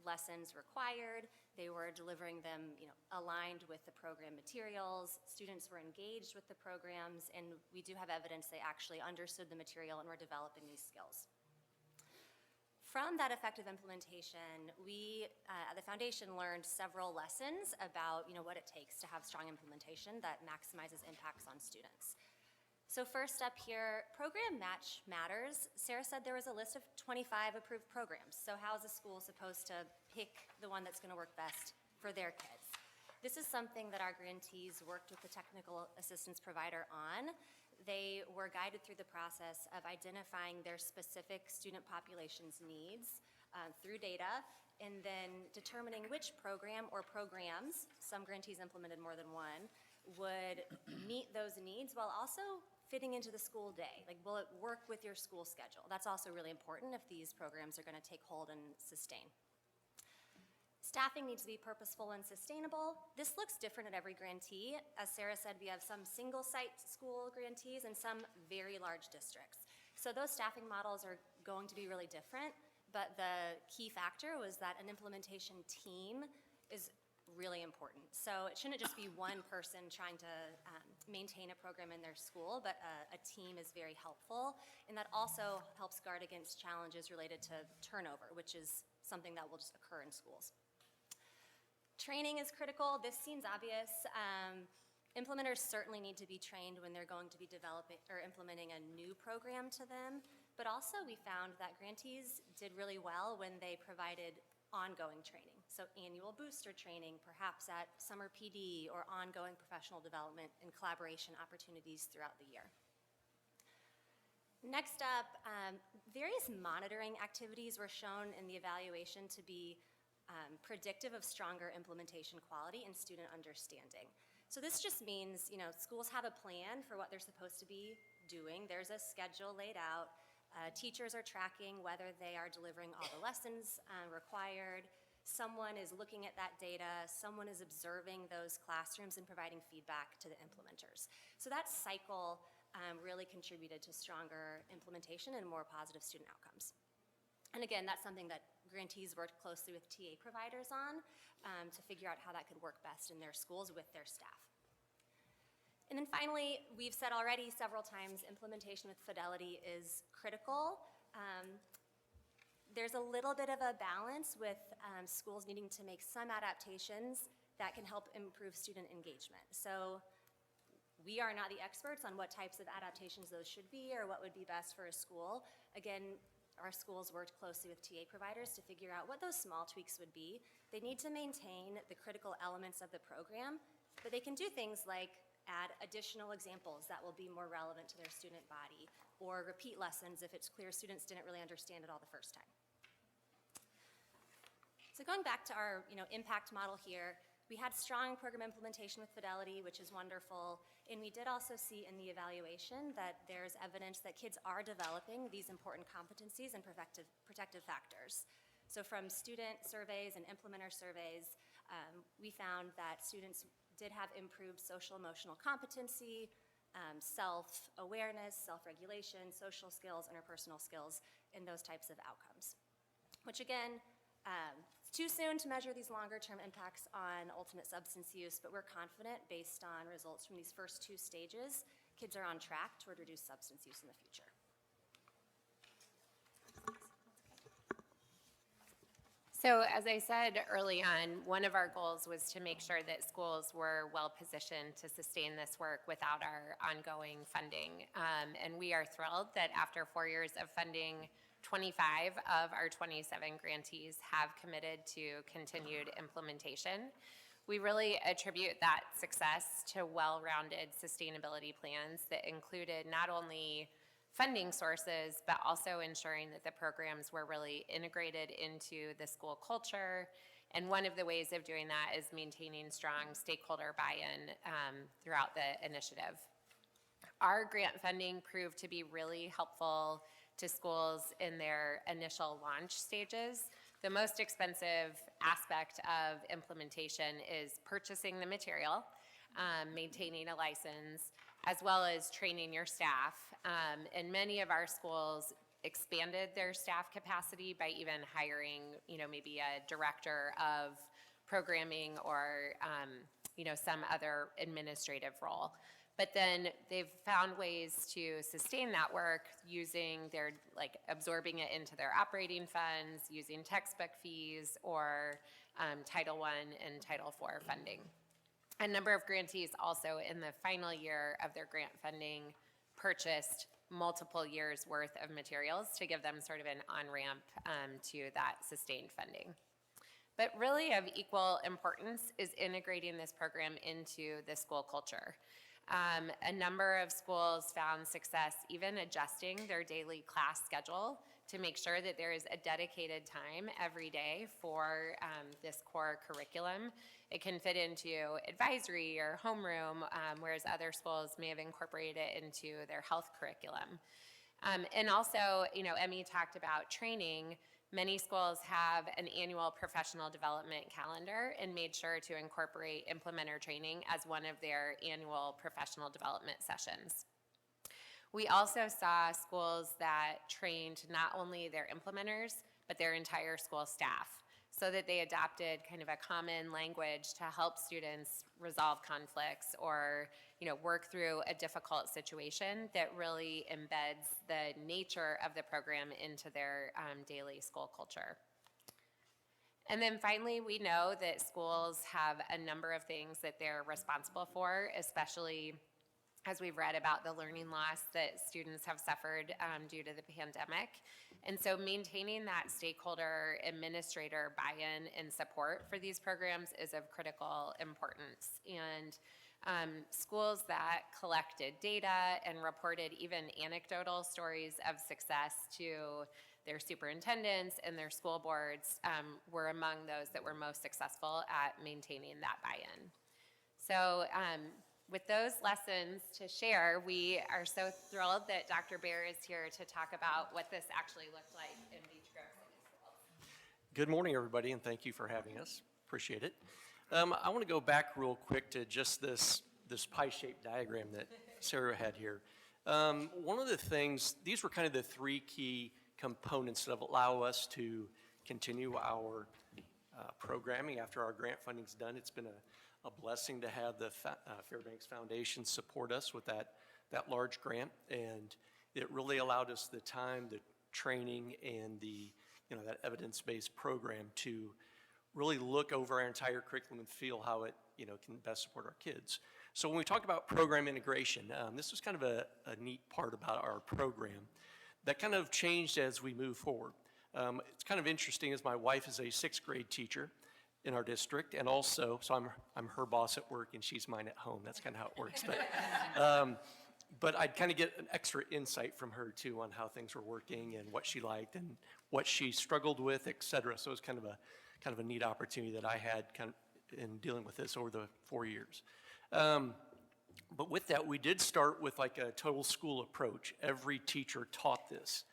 lessons required. They were delivering them, aligned with the program materials. Students were engaged with the programs, and we do have evidence they actually understood the material and were developing these skills. From that effective implementation, we at the foundation learned several lessons about what it takes to have strong implementation that maximizes impacts on students. So first up here, program match matters. Sarah said there was a list of 25 approved programs. So how is a school supposed to pick the one that's going to work best for their kids? This is something that our grantees worked with the technical assistance provider on. They were guided through the process of identifying their specific student population's needs through data, and then determining which program or programs, some grantees implemented more than one, would meet those needs while also fitting into the school day. Like, will it work with your school schedule? That's also really important if these programs are going to take hold and sustain. Staffing needs to be purposeful and sustainable. This looks different at every grantee. As Sarah said, we have some single-site school grantees and some very large districts. So those staffing models are going to be really different, but the key factor was that an implementation team is really important. So it shouldn't just be one person trying to maintain a program in their school, but a team is very helpful, and that also helps guard against challenges related to turnover, which is something that will just occur in schools. Training is critical. This seems obvious. Implementers certainly need to be trained when they're going to be developing or implementing a new program to them. But also we found that grantees did really well when they provided ongoing training. So annual booster training, perhaps at summer PD, or ongoing professional development and collaboration opportunities throughout the year. Next up, various monitoring activities were shown in the evaluation to be predictive of stronger implementation quality and student understanding. So this just means, schools have a plan for what they're supposed to be doing. There's a schedule laid out. Teachers are tracking whether they are delivering all the lessons required. Someone is looking at that data. Someone is observing those classrooms and providing feedback to the implementers. So that cycle really contributed to stronger implementation and more positive student outcomes. And again, that's something that grantees worked closely with TA providers on to figure out how that could work best in their schools with their staff. And then finally, we've said already several times, implementation with fidelity is critical. There's a little bit of a balance with schools needing to make some adaptations that can help improve student engagement. So we are not the experts on what types of adaptations those should be or what would be best for a school. Again, our schools worked closely with TA providers to figure out what those small tweaks would be. They need to maintain the critical elements of the program, but they can do things like add additional examples that will be more relevant to their student body, or repeat lessons if it's clear students didn't really understand it all the first time. So going back to our impact model here, we had strong program implementation with fidelity, which is wonderful, and we did also see in the evaluation that there's evidence that kids are developing these important competencies and protective factors. So from student surveys and implementer surveys, we found that students did have improved social emotional competency, self-awareness, self-regulation, social skills, interpersonal skills, and those types of outcomes. Which again, it's too soon to measure these longer-term impacts on ultimate substance use, but we're confident based on results from these first two stages, kids are on track toward reduced substance use in the future. So as I said early on, one of our goals was to make sure that schools were well-positioned to sustain this work without our ongoing funding. And we are thrilled that after 4 years of funding, 25 of our 27 grantees have committed to continued implementation. We really attribute that success to well-rounded sustainability plans that included not only funding sources, but also ensuring that the programs were really integrated into the school culture. And one of the ways of doing that is maintaining strong stakeholder buy-in throughout the initiative. Our grant funding proved to be really helpful to schools in their initial launch stages. The most expensive aspect of implementation is purchasing the material, maintaining a license, as well as training your staff. And many of our schools expanded their staff capacity by even hiring, maybe a director of programming or, some other administrative role. But then they've found ways to sustain that work using absorbing it into their operating funds, using textbook fees, or Title I and Title IV funding. A number of grantees also in the final year of their grant funding purchased multiple years worth of materials to give them sort of an on-ramp to that sustained funding. But really of equal importance is integrating this program into the school culture. A number of schools found success even adjusting their daily class schedule to make sure that there is a dedicated time every day for this core curriculum. It can fit into advisory or homeroom, whereas other schools may have incorporated it into their health curriculum. And also, Emmy talked about training. Many schools have an annual professional development calendar and made sure to incorporate implementer training as one of their annual professional development sessions. We also saw schools that trained not only their implementers, but their entire school staff, so that they adopted kind of a common language to help students resolve conflicts or work through a difficult situation that really embeds the nature of the program into their daily school culture. And then finally, we know that schools have a number of things that they're responsible for, especially as we've read about the learning loss that students have suffered due to the pandemic. And so maintaining that stakeholder administrator buy-in and support for these programs is of critical importance. And schools that collected data and reported even anecdotal stories of success to their superintendents and their school boards were among those that were most successful at maintaining that buy-in. So with those lessons to share, we are so thrilled that Dr. Bear is here to talk about what this actually looked like in Beech Grove City Schools. Good morning, everybody, and thank you for having us. Appreciate it. I want to go back real quick to just this pie-shaped diagram that Sarah had here. One of the things, these were kind of the three key components that allow us to continue our programming after our grant funding's done. It's been a blessing to have the Fairbanks Foundation support us with that large grant, and it really allowed us the time, the training, and that evidence-based program to really look over our entire curriculum and feel how it can best support our kids. So when we talk about program integration, this was kind of a neat part about our program that kind of changed as we move forward. It's kind of interesting as my wife is a 6th grade teacher in our district, and also, so I'm her boss at work and she's mine at home. That's kind of how it works. But I'd kind of get an extra insight from her too on how things were working and what she liked and what she struggled with, et cetera. So it was kind of a neat opportunity that I had kind of in dealing with this over the 4 years. But with that, we did start with like a total school approach. Every teacher taught this.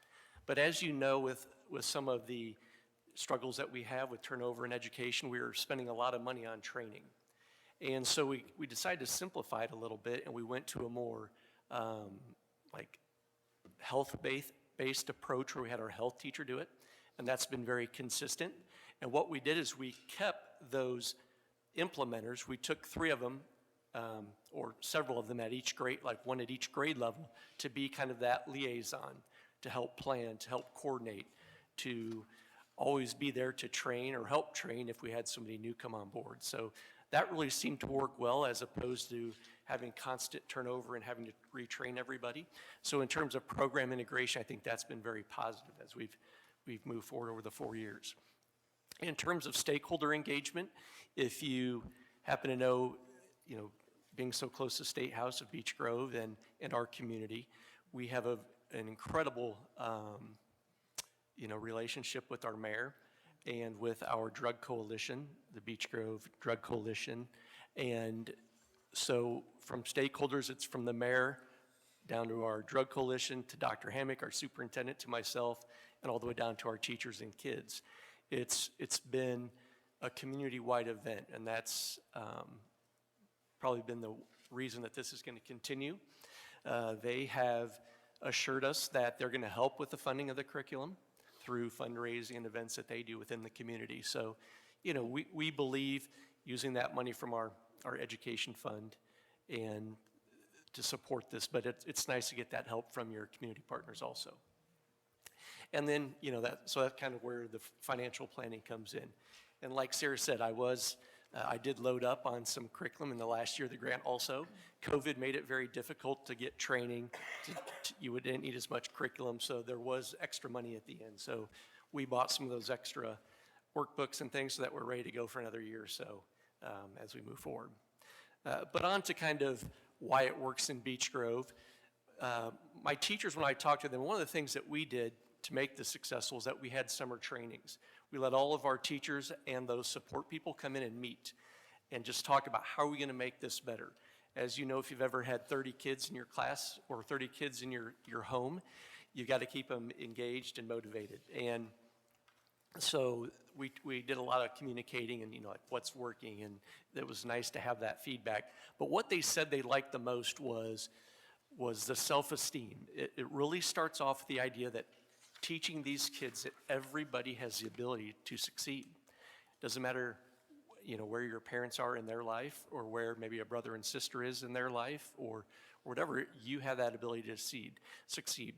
But as you know, with some of the struggles that we have with turnover in education, we were spending a lot of money on training. And so we decided to simplify it a little bit, and we went to a more like health-based approach where we had our health teacher do it, and that's been very consistent. And what we did is we kept those implementers. We took 3 of them, or several of them at each grade, like one at each grade level, to be kind of that liaison, to help plan, to help coordinate, to always be there to train or help train if we had somebody new come on board. So that really seemed to work well as opposed to having constant turnover and having to retrain everybody. So in terms of program integration, I think that's been very positive as we've moved forward over the 4 years. In terms of stakeholder engagement, if you happen to know, being so close to State House of Beech Grove and our community, we have an incredible relationship with our mayor and with our drug coalition, the Beech Grove Drug Coalition. And so from stakeholders, it's from the mayor down to our drug coalition, to Dr. Hammock, our superintendent, to myself, and all the way down to our teachers and kids. It's been a community-wide event, and that's probably been the reason that this is going to continue. They have assured us that they're going to help with the funding of the curriculum through fundraising and events that they do within the community. So, we believe using that money from our education fund and to support this, but it's nice to get that help from your community partners also. And then, that's kind of where the financial planning comes in. And like Sarah said, I did load up on some curriculum in the last year of the grant also. COVID made it very difficult to get training. You didn't need as much curriculum, so there was extra money at the end. So we bought some of those extra workbooks and things so that we're ready to go for another year or so as we move forward. But on to kind of why it works in Beech Grove. My teachers, when I talked to them, one of the things that we did to make this successful is that we had summer trainings. We let all of our teachers and those support people come in and meet and just talk about how are we going to make this better. As you know, if you've ever had 30 kids in your class or 30 kids in your home, you've got to keep them engaged and motivated. And so we did a lot of communicating and, like what's working, and it was nice to have that feedback. But what they said they liked the most was the self-esteem. It really starts off with the idea that teaching these kids that everybody has the ability to succeed. Doesn't matter, where your parents are in their life or where maybe a brother and sister is in their life or whatever, you have that ability to succeed.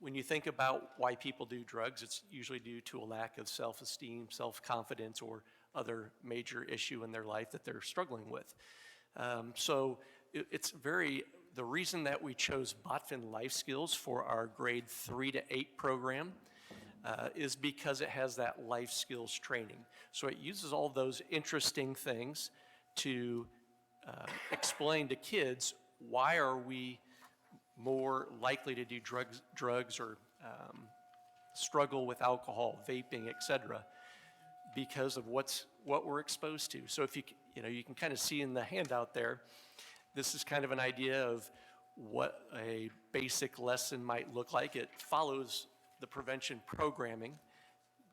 when you think about why people do drugs, it's usually due to a lack of self-esteem, self-confidence, or other major issue in their life that they're struggling with. So the reason that we chose Botfin Life Skills for our grade 3 to 8 program is because it has that life skills training. So it uses all those interesting things to explain to kids why are we more likely to do drugs or struggle with alcohol, vaping, et cetera, because of what we're exposed to. So if you can kind of see in the handout there, this is kind of an idea of what a basic lesson might look like. It follows the prevention programming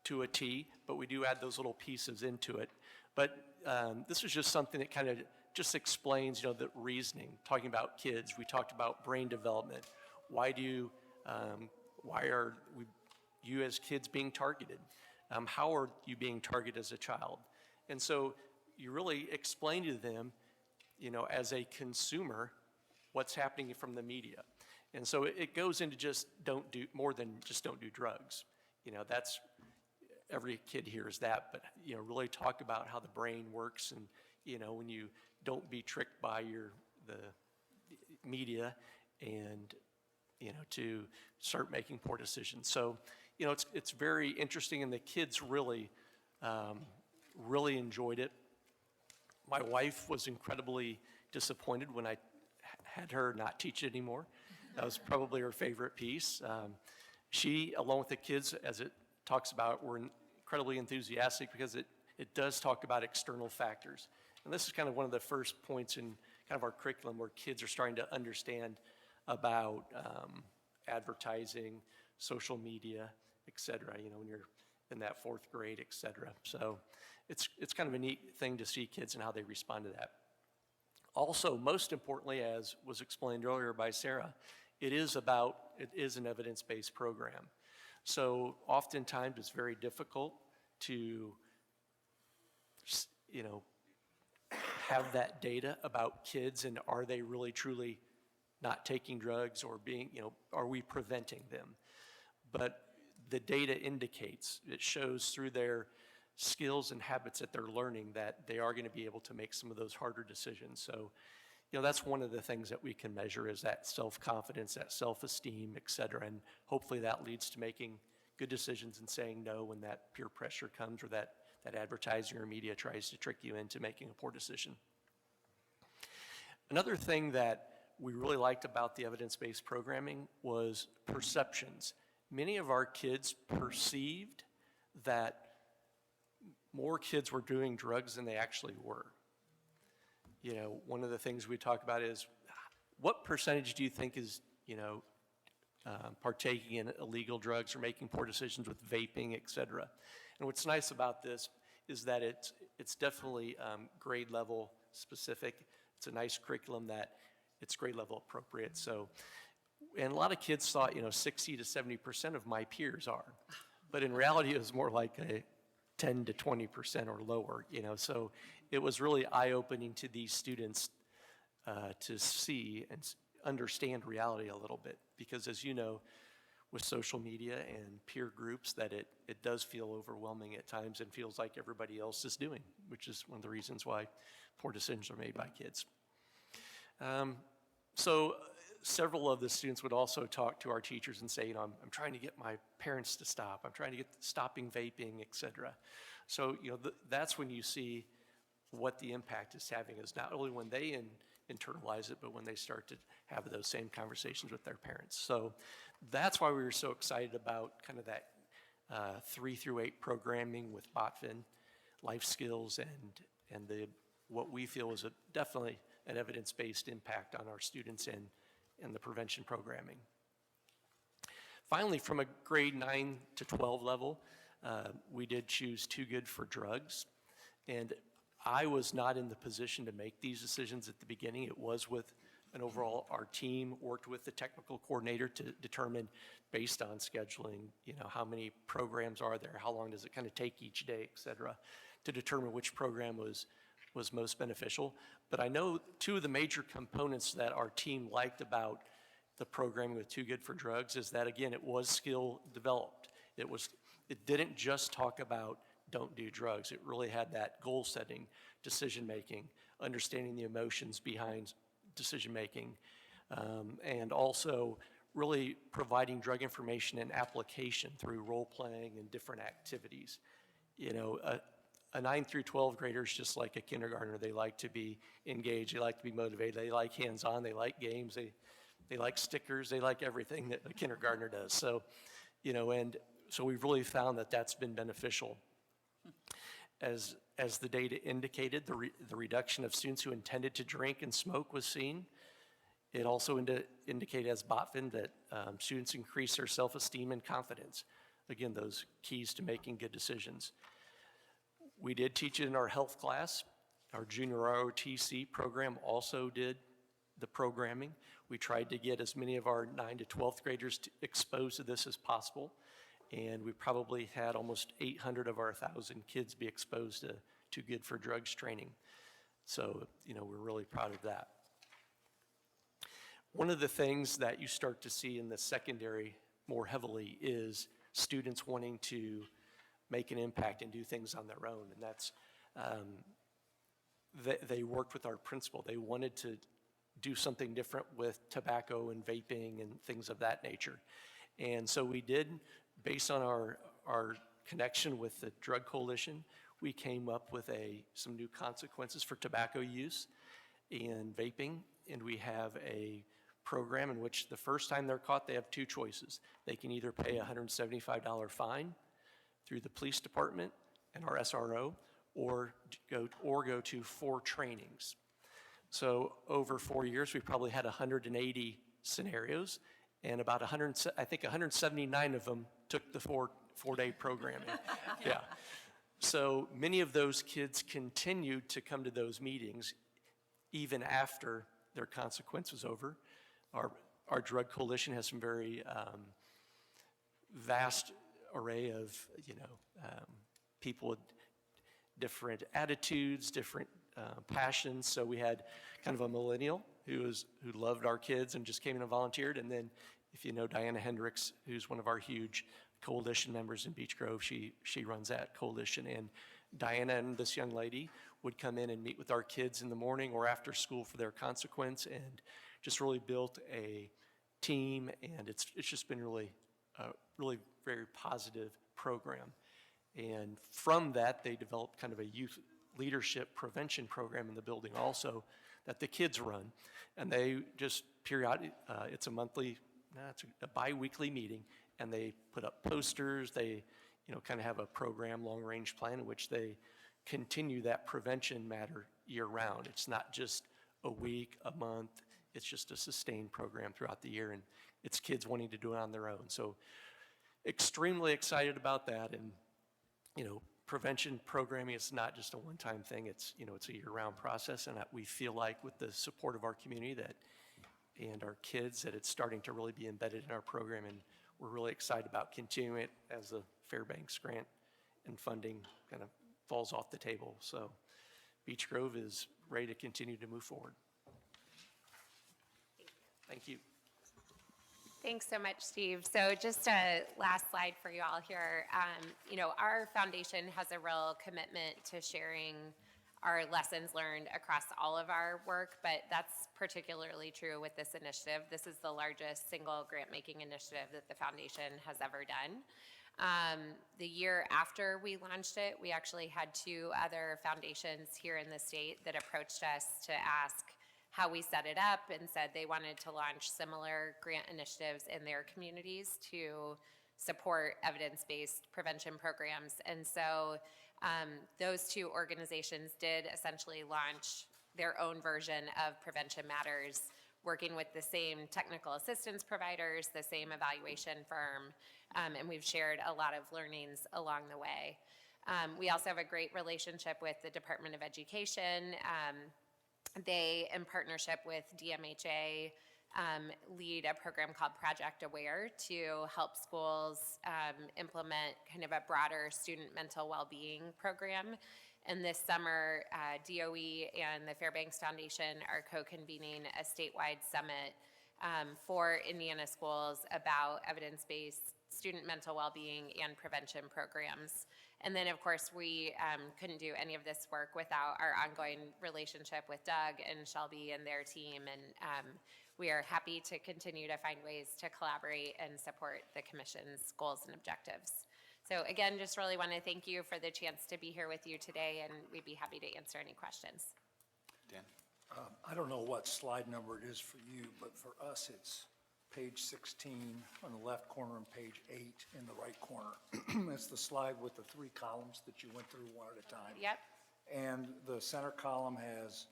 to a T, but we do add those little pieces into it. But this is just something that kind of just explains, the reasoning. Talking about kids, we talked about brain development. Why are you as kids being targeted? How are you being targeted as a child? And so you really explain to them, as a consumer, what's happening from the media. And so it goes into just don't do drugs. That's, every kid hears that, but, really talk about how the brain works and, when you don't be tricked by the media and, to start making poor decisions. So, it's very interesting, and the kids really enjoyed it. My wife was incredibly disappointed when I had her not teach it anymore. That was probably her favorite piece. She, along with the kids, as it talks about, were incredibly enthusiastic because it does talk about external factors. And this is kind of one of the first points in kind of our curriculum where kids are starting to understand about advertising, social media, et cetera, when you're in that 4th grade, et cetera. So it's kind of a neat thing to see kids and how they respond to that. Also, most importantly, as was explained earlier by Sarah, it is an evidence-based program. So oftentimes it's very difficult to, have that data about kids and are they really truly not taking drugs or are we preventing them? But the data indicates, it shows through their skills and habits that they're learning that they are going to be able to make some of those harder decisions. So, that's one of the things that we can measure is that self-confidence, that self-esteem, et cetera. And hopefully that leads to making good decisions and saying no when that peer pressure comes or that advertising or media tries to trick you into making a poor decision. Another thing that we really liked about the evidence-based programming was perceptions. Many of our kids perceived that more kids were doing drugs than they actually were. One of the things we talk about is what percentage do you think is, partaking in illegal drugs or making poor decisions with vaping, et cetera. And what's nice about this is that it's definitely grade level specific. It's a nice curriculum that it's grade level appropriate. So, and a lot of kids thought, 60 to 70% of my peers are. But in reality, it was more like a 10 to 20% or lower, So it was really eye-opening to these students to see and understand reality a little bit. Because as you know, with social media and peer groups, that it does feel overwhelming at times and feels like everybody else is doing, which is one of the reasons why poor decisions are made by kids. So several of the students would also talk to our teachers and say, I'm trying to get my parents to stop. I'm trying to get stopping vaping, et cetera. So, that's when you see what the impact is having is not only when they internalize it, but when they start to have those same conversations with their parents. So that's why we were so excited about kind of that 3 through 8 programming with Botfin, life skills, and what we feel is definitely an evidence-based impact on our students and the prevention programming. Finally, from a grade 9 to 12 level, we did choose Too Good for Drugs. And I was not in the position to make these decisions at the beginning. It was with an overall, our team worked with the technical coordinator to determine, based on scheduling, how many programs are there, how long does it kind of take each day, et cetera, to determine which program was most beneficial. But I know 2 of the major components that our team liked about the programming with Too Good for Drugs is that, again, it was skill developed. It didn't just talk about don't do drugs. It really had that goal setting, decision making, understanding the emotions behind decision making, and also really providing drug information and application through role playing and different activities. You know, a 9 through 12 grader is just like a kindergartner. They like to be engaged, they like to be motivated, they like hands-on, they like games, they like stickers, they like everything that a kindergartner does. So, you know, and so we've really found that that's been beneficial. As the data indicated, the reduction of students who intended to drink and smoke was seen. It also indicated, as BOTFIN, that students increase their self-esteem and confidence. Again, those keys to making good decisions. We did teach it in our health class. Our junior ROTC program also did the programming. We tried to get as many of our 9 to 12th graders exposed to this as possible. And we probably had almost 800 of our 1,000 kids be exposed to Too Good for Drugs training. So, you know, we're really proud of that. One of the things that you start to see in the secondary more heavily is students wanting to make an impact and do things on their own. And that's, they worked with our principal. They wanted to do something different with tobacco and vaping and things of that nature. And so we did, based on our connection with the Drug Coalition, we came up with some new consequences for tobacco use and vaping. And we have a program in which the first time they're caught, they have two choices. They can either pay a $175 fine through the police department and our SRO, or go to 4 trainings. So over 4 years, we probably had 180 scenarios, and about 179 of them took the four-day programming. Yeah. So many of those kids continued to come to those meetings even after their consequence was over. Our Drug Coalition has some very vast array of, you know, people with different attitudes, different passions. So we had kind of a millennial who loved our kids and just came in and volunteered. And then, if you know Diana Hendricks, who's one of our huge coalition members in Beech Grove, she runs that coalition. And Diana and this young lady would come in and meet with our kids in the morning or after school for their consequence, and just really built a team. And it's just been really very positive program. And from that, they developed kind of a youth leadership prevention program in the building also that the kids run. And they just it's a bi-weekly meeting, and they put up posters. They, you know, kind of have a program, long-range plan in which they continue that prevention matter year-round. It's not just a week, a month. It's just a sustained program throughout the year, and it's kids wanting to do it on their own. So extremely excited about that. And, you know, prevention programming is not just a one-time thing. It's, you know, it's a year-round process, and we feel like with the support of our community and our kids that it's starting to really be embedded in our program, and we're really excited about continuing it as the Fairbanks grant and funding kind of falls off the table. So Beech Grove is ready to continue to move forward. Thank you. Thanks so much, Steve. So just a last slide for you all here. You know, our foundation has a real commitment to sharing our lessons learned across all of our work, but that's particularly true with this initiative. This is the largest single grant-making initiative that the foundation has ever done. The year after we launched it, we actually had 2 other foundations here in the state that approached us to ask how we set it up, and said they wanted to launch similar grant initiatives in their communities to support evidence-based prevention programs. And so those 2 organizations did essentially launch their own version of Prevention Matters, working with the same technical assistance providers, the same evaluation firm, and we've shared a lot of learnings along the way. We also have a great relationship with the Department of Education. They, in partnership with DMHA, lead a program called Project Aware to help schools implement kind of a broader student mental well-being program. And this summer, DOE and the Fairbanks Foundation are co-convening a statewide summit for Indiana schools about evidence-based student mental well-being and prevention programs. And then, of course, we couldn't do any of this work without our ongoing relationship with Doug and Shelby and their team. And we are happy to continue to find ways to collaborate and support the commission's goals and objectives. So again, just really want to thank you for the chance to be here with you today, and we'd be happy to answer any questions. Dan? I don't know what slide number it is for you, but for us, it's page 16 on the left corner and page 8 in the right corner. It's the slide with the 3 columns that you went through one at a time. Yep. And the center column has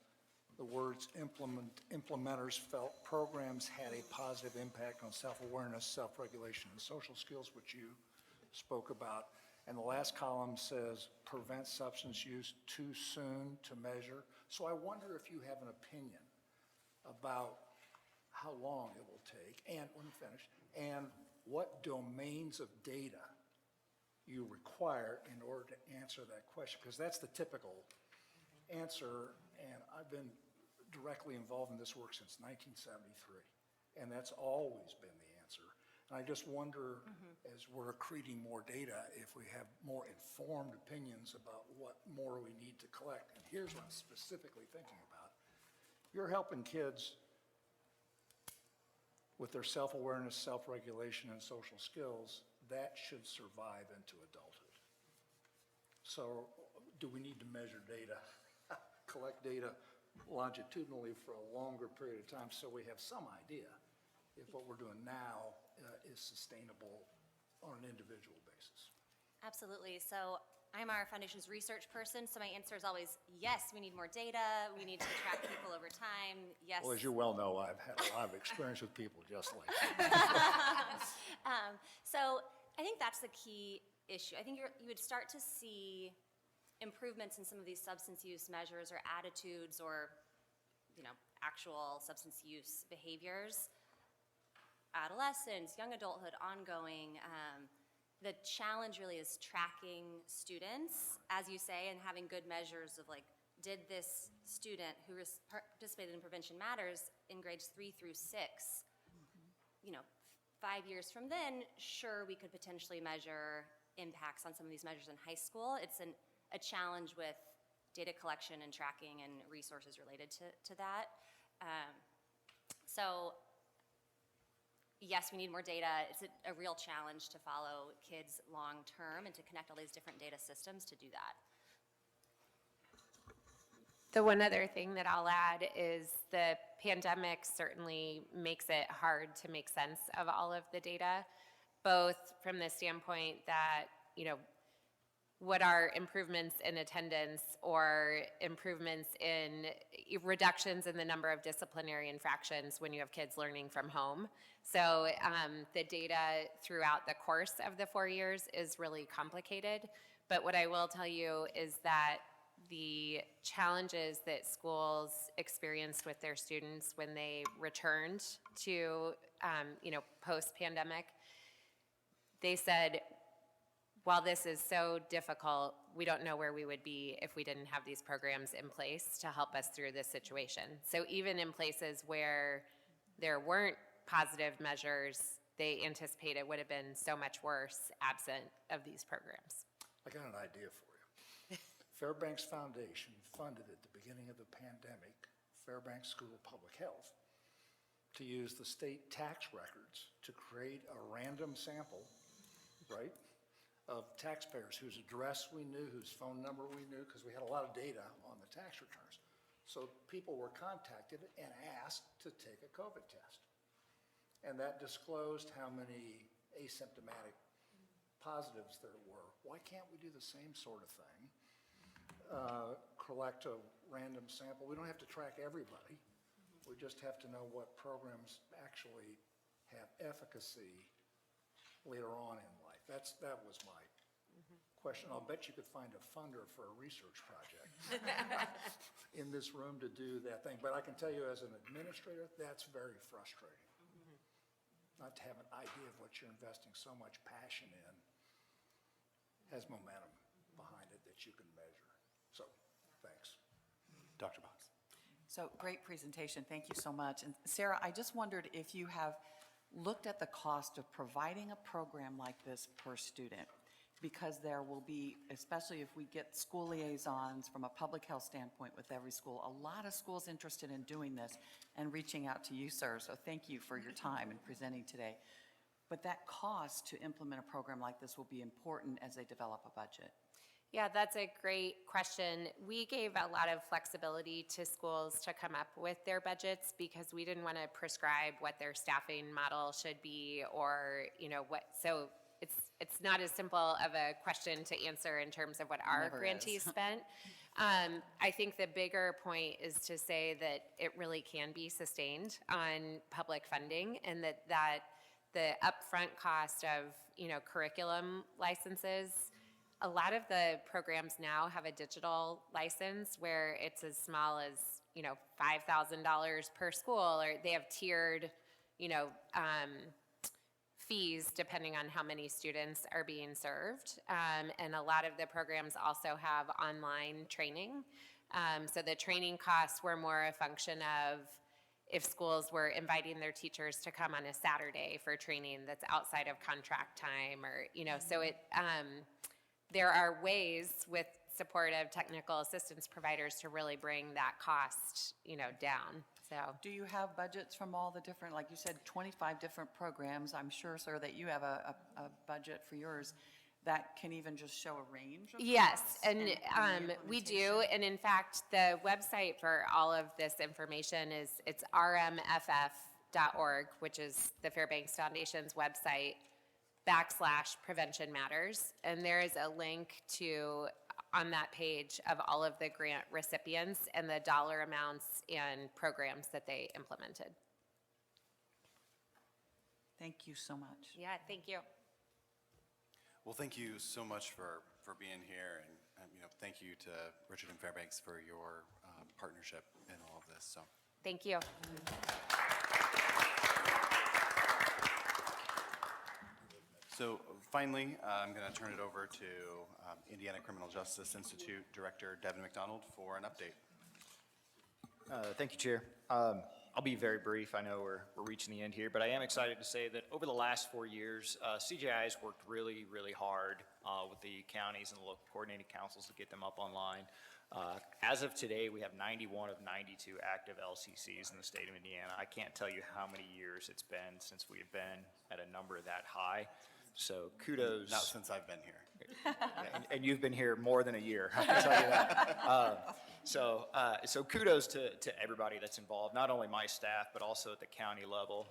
the words implementers felt programs had a positive impact on self-awareness, self-regulation, and social skills, which you spoke about. And the last column says prevent substance use too soon to measure. So I wonder if you have an opinion about how long it will take, and let me finish, and what domains of data you require in order to answer that question, because that's the typical answer, and I've been directly involved in this work since 1973, and that's always been the answer. And I just wonder, as we're accreting more data, if we have more informed opinions about what more we need to collect. And here's what I'm specifically thinking about. You're helping kids with their self-awareness, self-regulation, and social skills. That should survive into adulthood. So do we need to measure data, collect data longitudinally for a longer period of time so we have some idea if what we're doing now is sustainable on an individual basis? Absolutely. So I'm our foundation's research person, so my answer is always, yes, we need more data, we need to track people over time, yes. Well, as you well know, I've had a lot of experience with people just like you. So I think that's the key issue. I think you would start to see improvements in some of these substance use measures or attitudes or, actual substance use behaviors. Adolescence, young adulthood, ongoing. The challenge really is tracking students, as you say, and having good measures of did this student who participated in Prevention Matters in grades 3 through 6, 5 years from then, sure, we could potentially measure impacts on some of these measures in high school. It's a challenge with data collection and tracking and resources related to that. So yes, we need more data. It's a real challenge to follow kids long-term and to connect all these different data systems to do that. The one other thing that I'll add is the pandemic certainly makes it hard to make sense of all of the data, both from the standpoint that, what are improvements in attendance or improvements in reductions in the number of disciplinary infractions when you have kids learning from home. So the data throughout the course of the 4 years is really complicated. But what I will tell you is that the challenges that schools experienced with their students when they returned to, post-pandemic, they said, while this is so difficult, we don't know where we would be if we didn't have these programs in place to help us through this situation. So even in places where there weren't positive measures, they anticipate it would have been so much worse absent of these programs. I got an idea for you. Fairbanks Foundation funded at the beginning of the pandemic Fairbanks School of Public Health to use the state tax records to create a random sample, right, of taxpayers whose address we knew, whose phone number we knew, because we had a lot of data on the tax returns. So people were contacted and asked to take a COVID test. And that disclosed how many asymptomatic positives there were. Why can't we do the same sort of thing? Collect a random sample. We don't have to track everybody. We just have to know what programs actually have efficacy later on in life. That was my question. I'll bet you could find a funder for a research project in this room to do that thing. But I can tell you as an administrator, that's very frustrating. Not to have an idea of what you're investing so much passion in has momentum behind it that you can measure. So, thanks. Dr. Box? So great presentation. Thank you so much. And Sarah, I just wondered if you have looked at the cost of providing a program like this per student, because there will be, especially if we get school liaisons from a public health standpoint with every school, a lot of schools interested in doing this and reaching out to you, sir. So thank you for your time in presenting today. But that cost to implement a program like this will be important as they develop a budget. Yeah, that's a great question. We gave a lot of flexibility to schools to come up with their budgets because we didn't want to prescribe what their staffing model should be or, what, so it's not as simple of a question to answer in terms of what our Never grantees is. spent. I think the bigger point is to say that it really can be sustained on public funding and that the upfront cost of, curriculum licenses, a lot of the programs now have a digital license where it's as small as, $5,000 per school, or they have tiered, fees depending on how many students are being served. And a lot of the programs also have online training. So the training costs were more a function of if schools were inviting their teachers to come on a Saturday for training that's outside of contract time or, so there are ways with support of technical assistance providers to really bring that cost, down, so. Do you have budgets from all the different, like you said, 25 different programs? I'm sure, sir, that you have a budget for yours that can even just show a range of Yes, costs and the we do, implementation? and in fact, the website for all of this information it's rmff.org, which is the Fairbanks Foundation's website, /Prevention Matters, and there is a link to, on that page, of all of the grant recipients and the dollar amounts and programs that they implemented. Thank you so much. Yeah, thank you. Well, thank you so much for being here, and thank you to Richard and Fairbanks for your partnership in all of this. So, Thank you. so finally, I'm going to turn it over to Indiana Criminal Justice Institute Director Devin McDonald for an update. Thank you, Chair. I'll be very brief. I know we're reaching the end here, but I am excited to say that over the last 4 years, CJI has worked really, really hard with the counties and the local coordinating councils to get them up online. As of today, we have 91 of 92 active LCCs in the state of Indiana. I can't tell you how many years it's been since we've been at a number that high. So kudos. Not since I've been here. And you've been here more than a year, I can tell you that. So kudos to everybody that's involved, not only my staff, but also at the county level.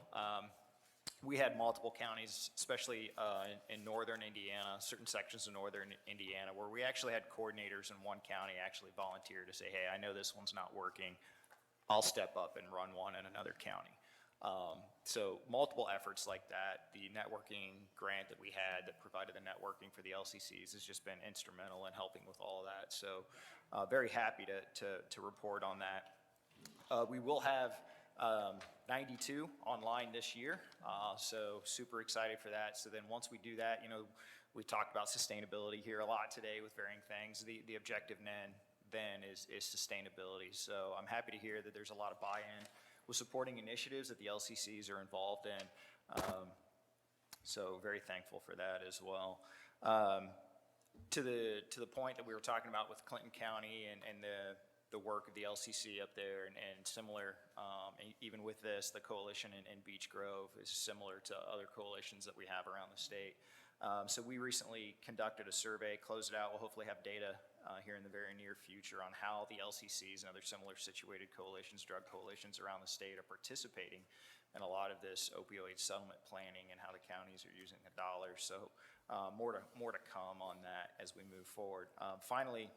We had multiple counties, especially in northern Indiana, certain sections of northern Indiana, where we actually had coordinators in one county actually volunteer to say, hey, I know this one's not working. I'll step up and run one in another county. So multiple efforts like that. The networking grant that we had that provided the networking for the LCCs has just been instrumental in helping with all of that. So very happy to report on that. We will have 92 online this year, so super excited for that. So then once we do that, we talked about sustainability here a lot today with varying things. The objective then is sustainability. So I'm happy to hear that there's a lot of buy-in with supporting initiatives that the LCCs are involved in. So very thankful for that as well. To the point that we were talking about with Clinton County and the work of the LCC up there and similar, even with this, the coalition in Beech Grove is similar to other coalitions that we have around the state. So we recently conducted a survey, closed it out. We'll hopefully have data here in the very near future on how the LCCs and other similar situated coalitions, drug coalitions around the state are participating in a lot of this opioid settlement planning and how the counties are using the dollars. So more to come on that as we move forward. Finally,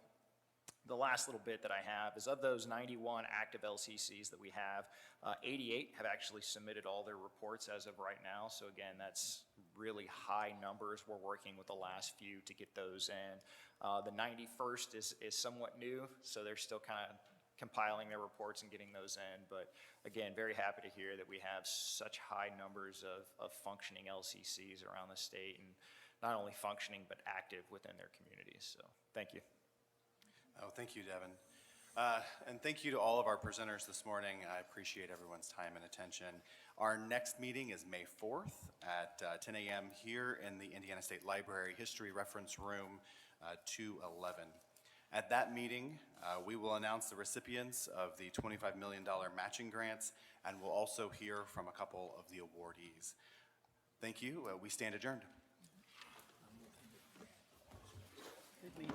the last little bit that I have is of those 91 active LCCs that we have, 88 have actually submitted all their reports as of right now. So again, that's really high numbers. We're working with the last few to get those in. The 91st is somewhat new, so they're still kind of compiling their reports and getting those in. But again, very happy to hear that we have such high numbers of functioning LCCs around the state, and not only functioning, but active within their communities. So thank you. Oh, thank you, Devin. And thank you to all of our presenters this morning. I appreciate everyone's time and attention. Our next meeting is May 4th at 10 a.m. here in the Indiana State Library History Reference Room 211. At that meeting, we will announce the recipients of the $25 million matching grants, and we'll also hear from a couple of the awardees. Thank you. We stand adjourned. Good meeting.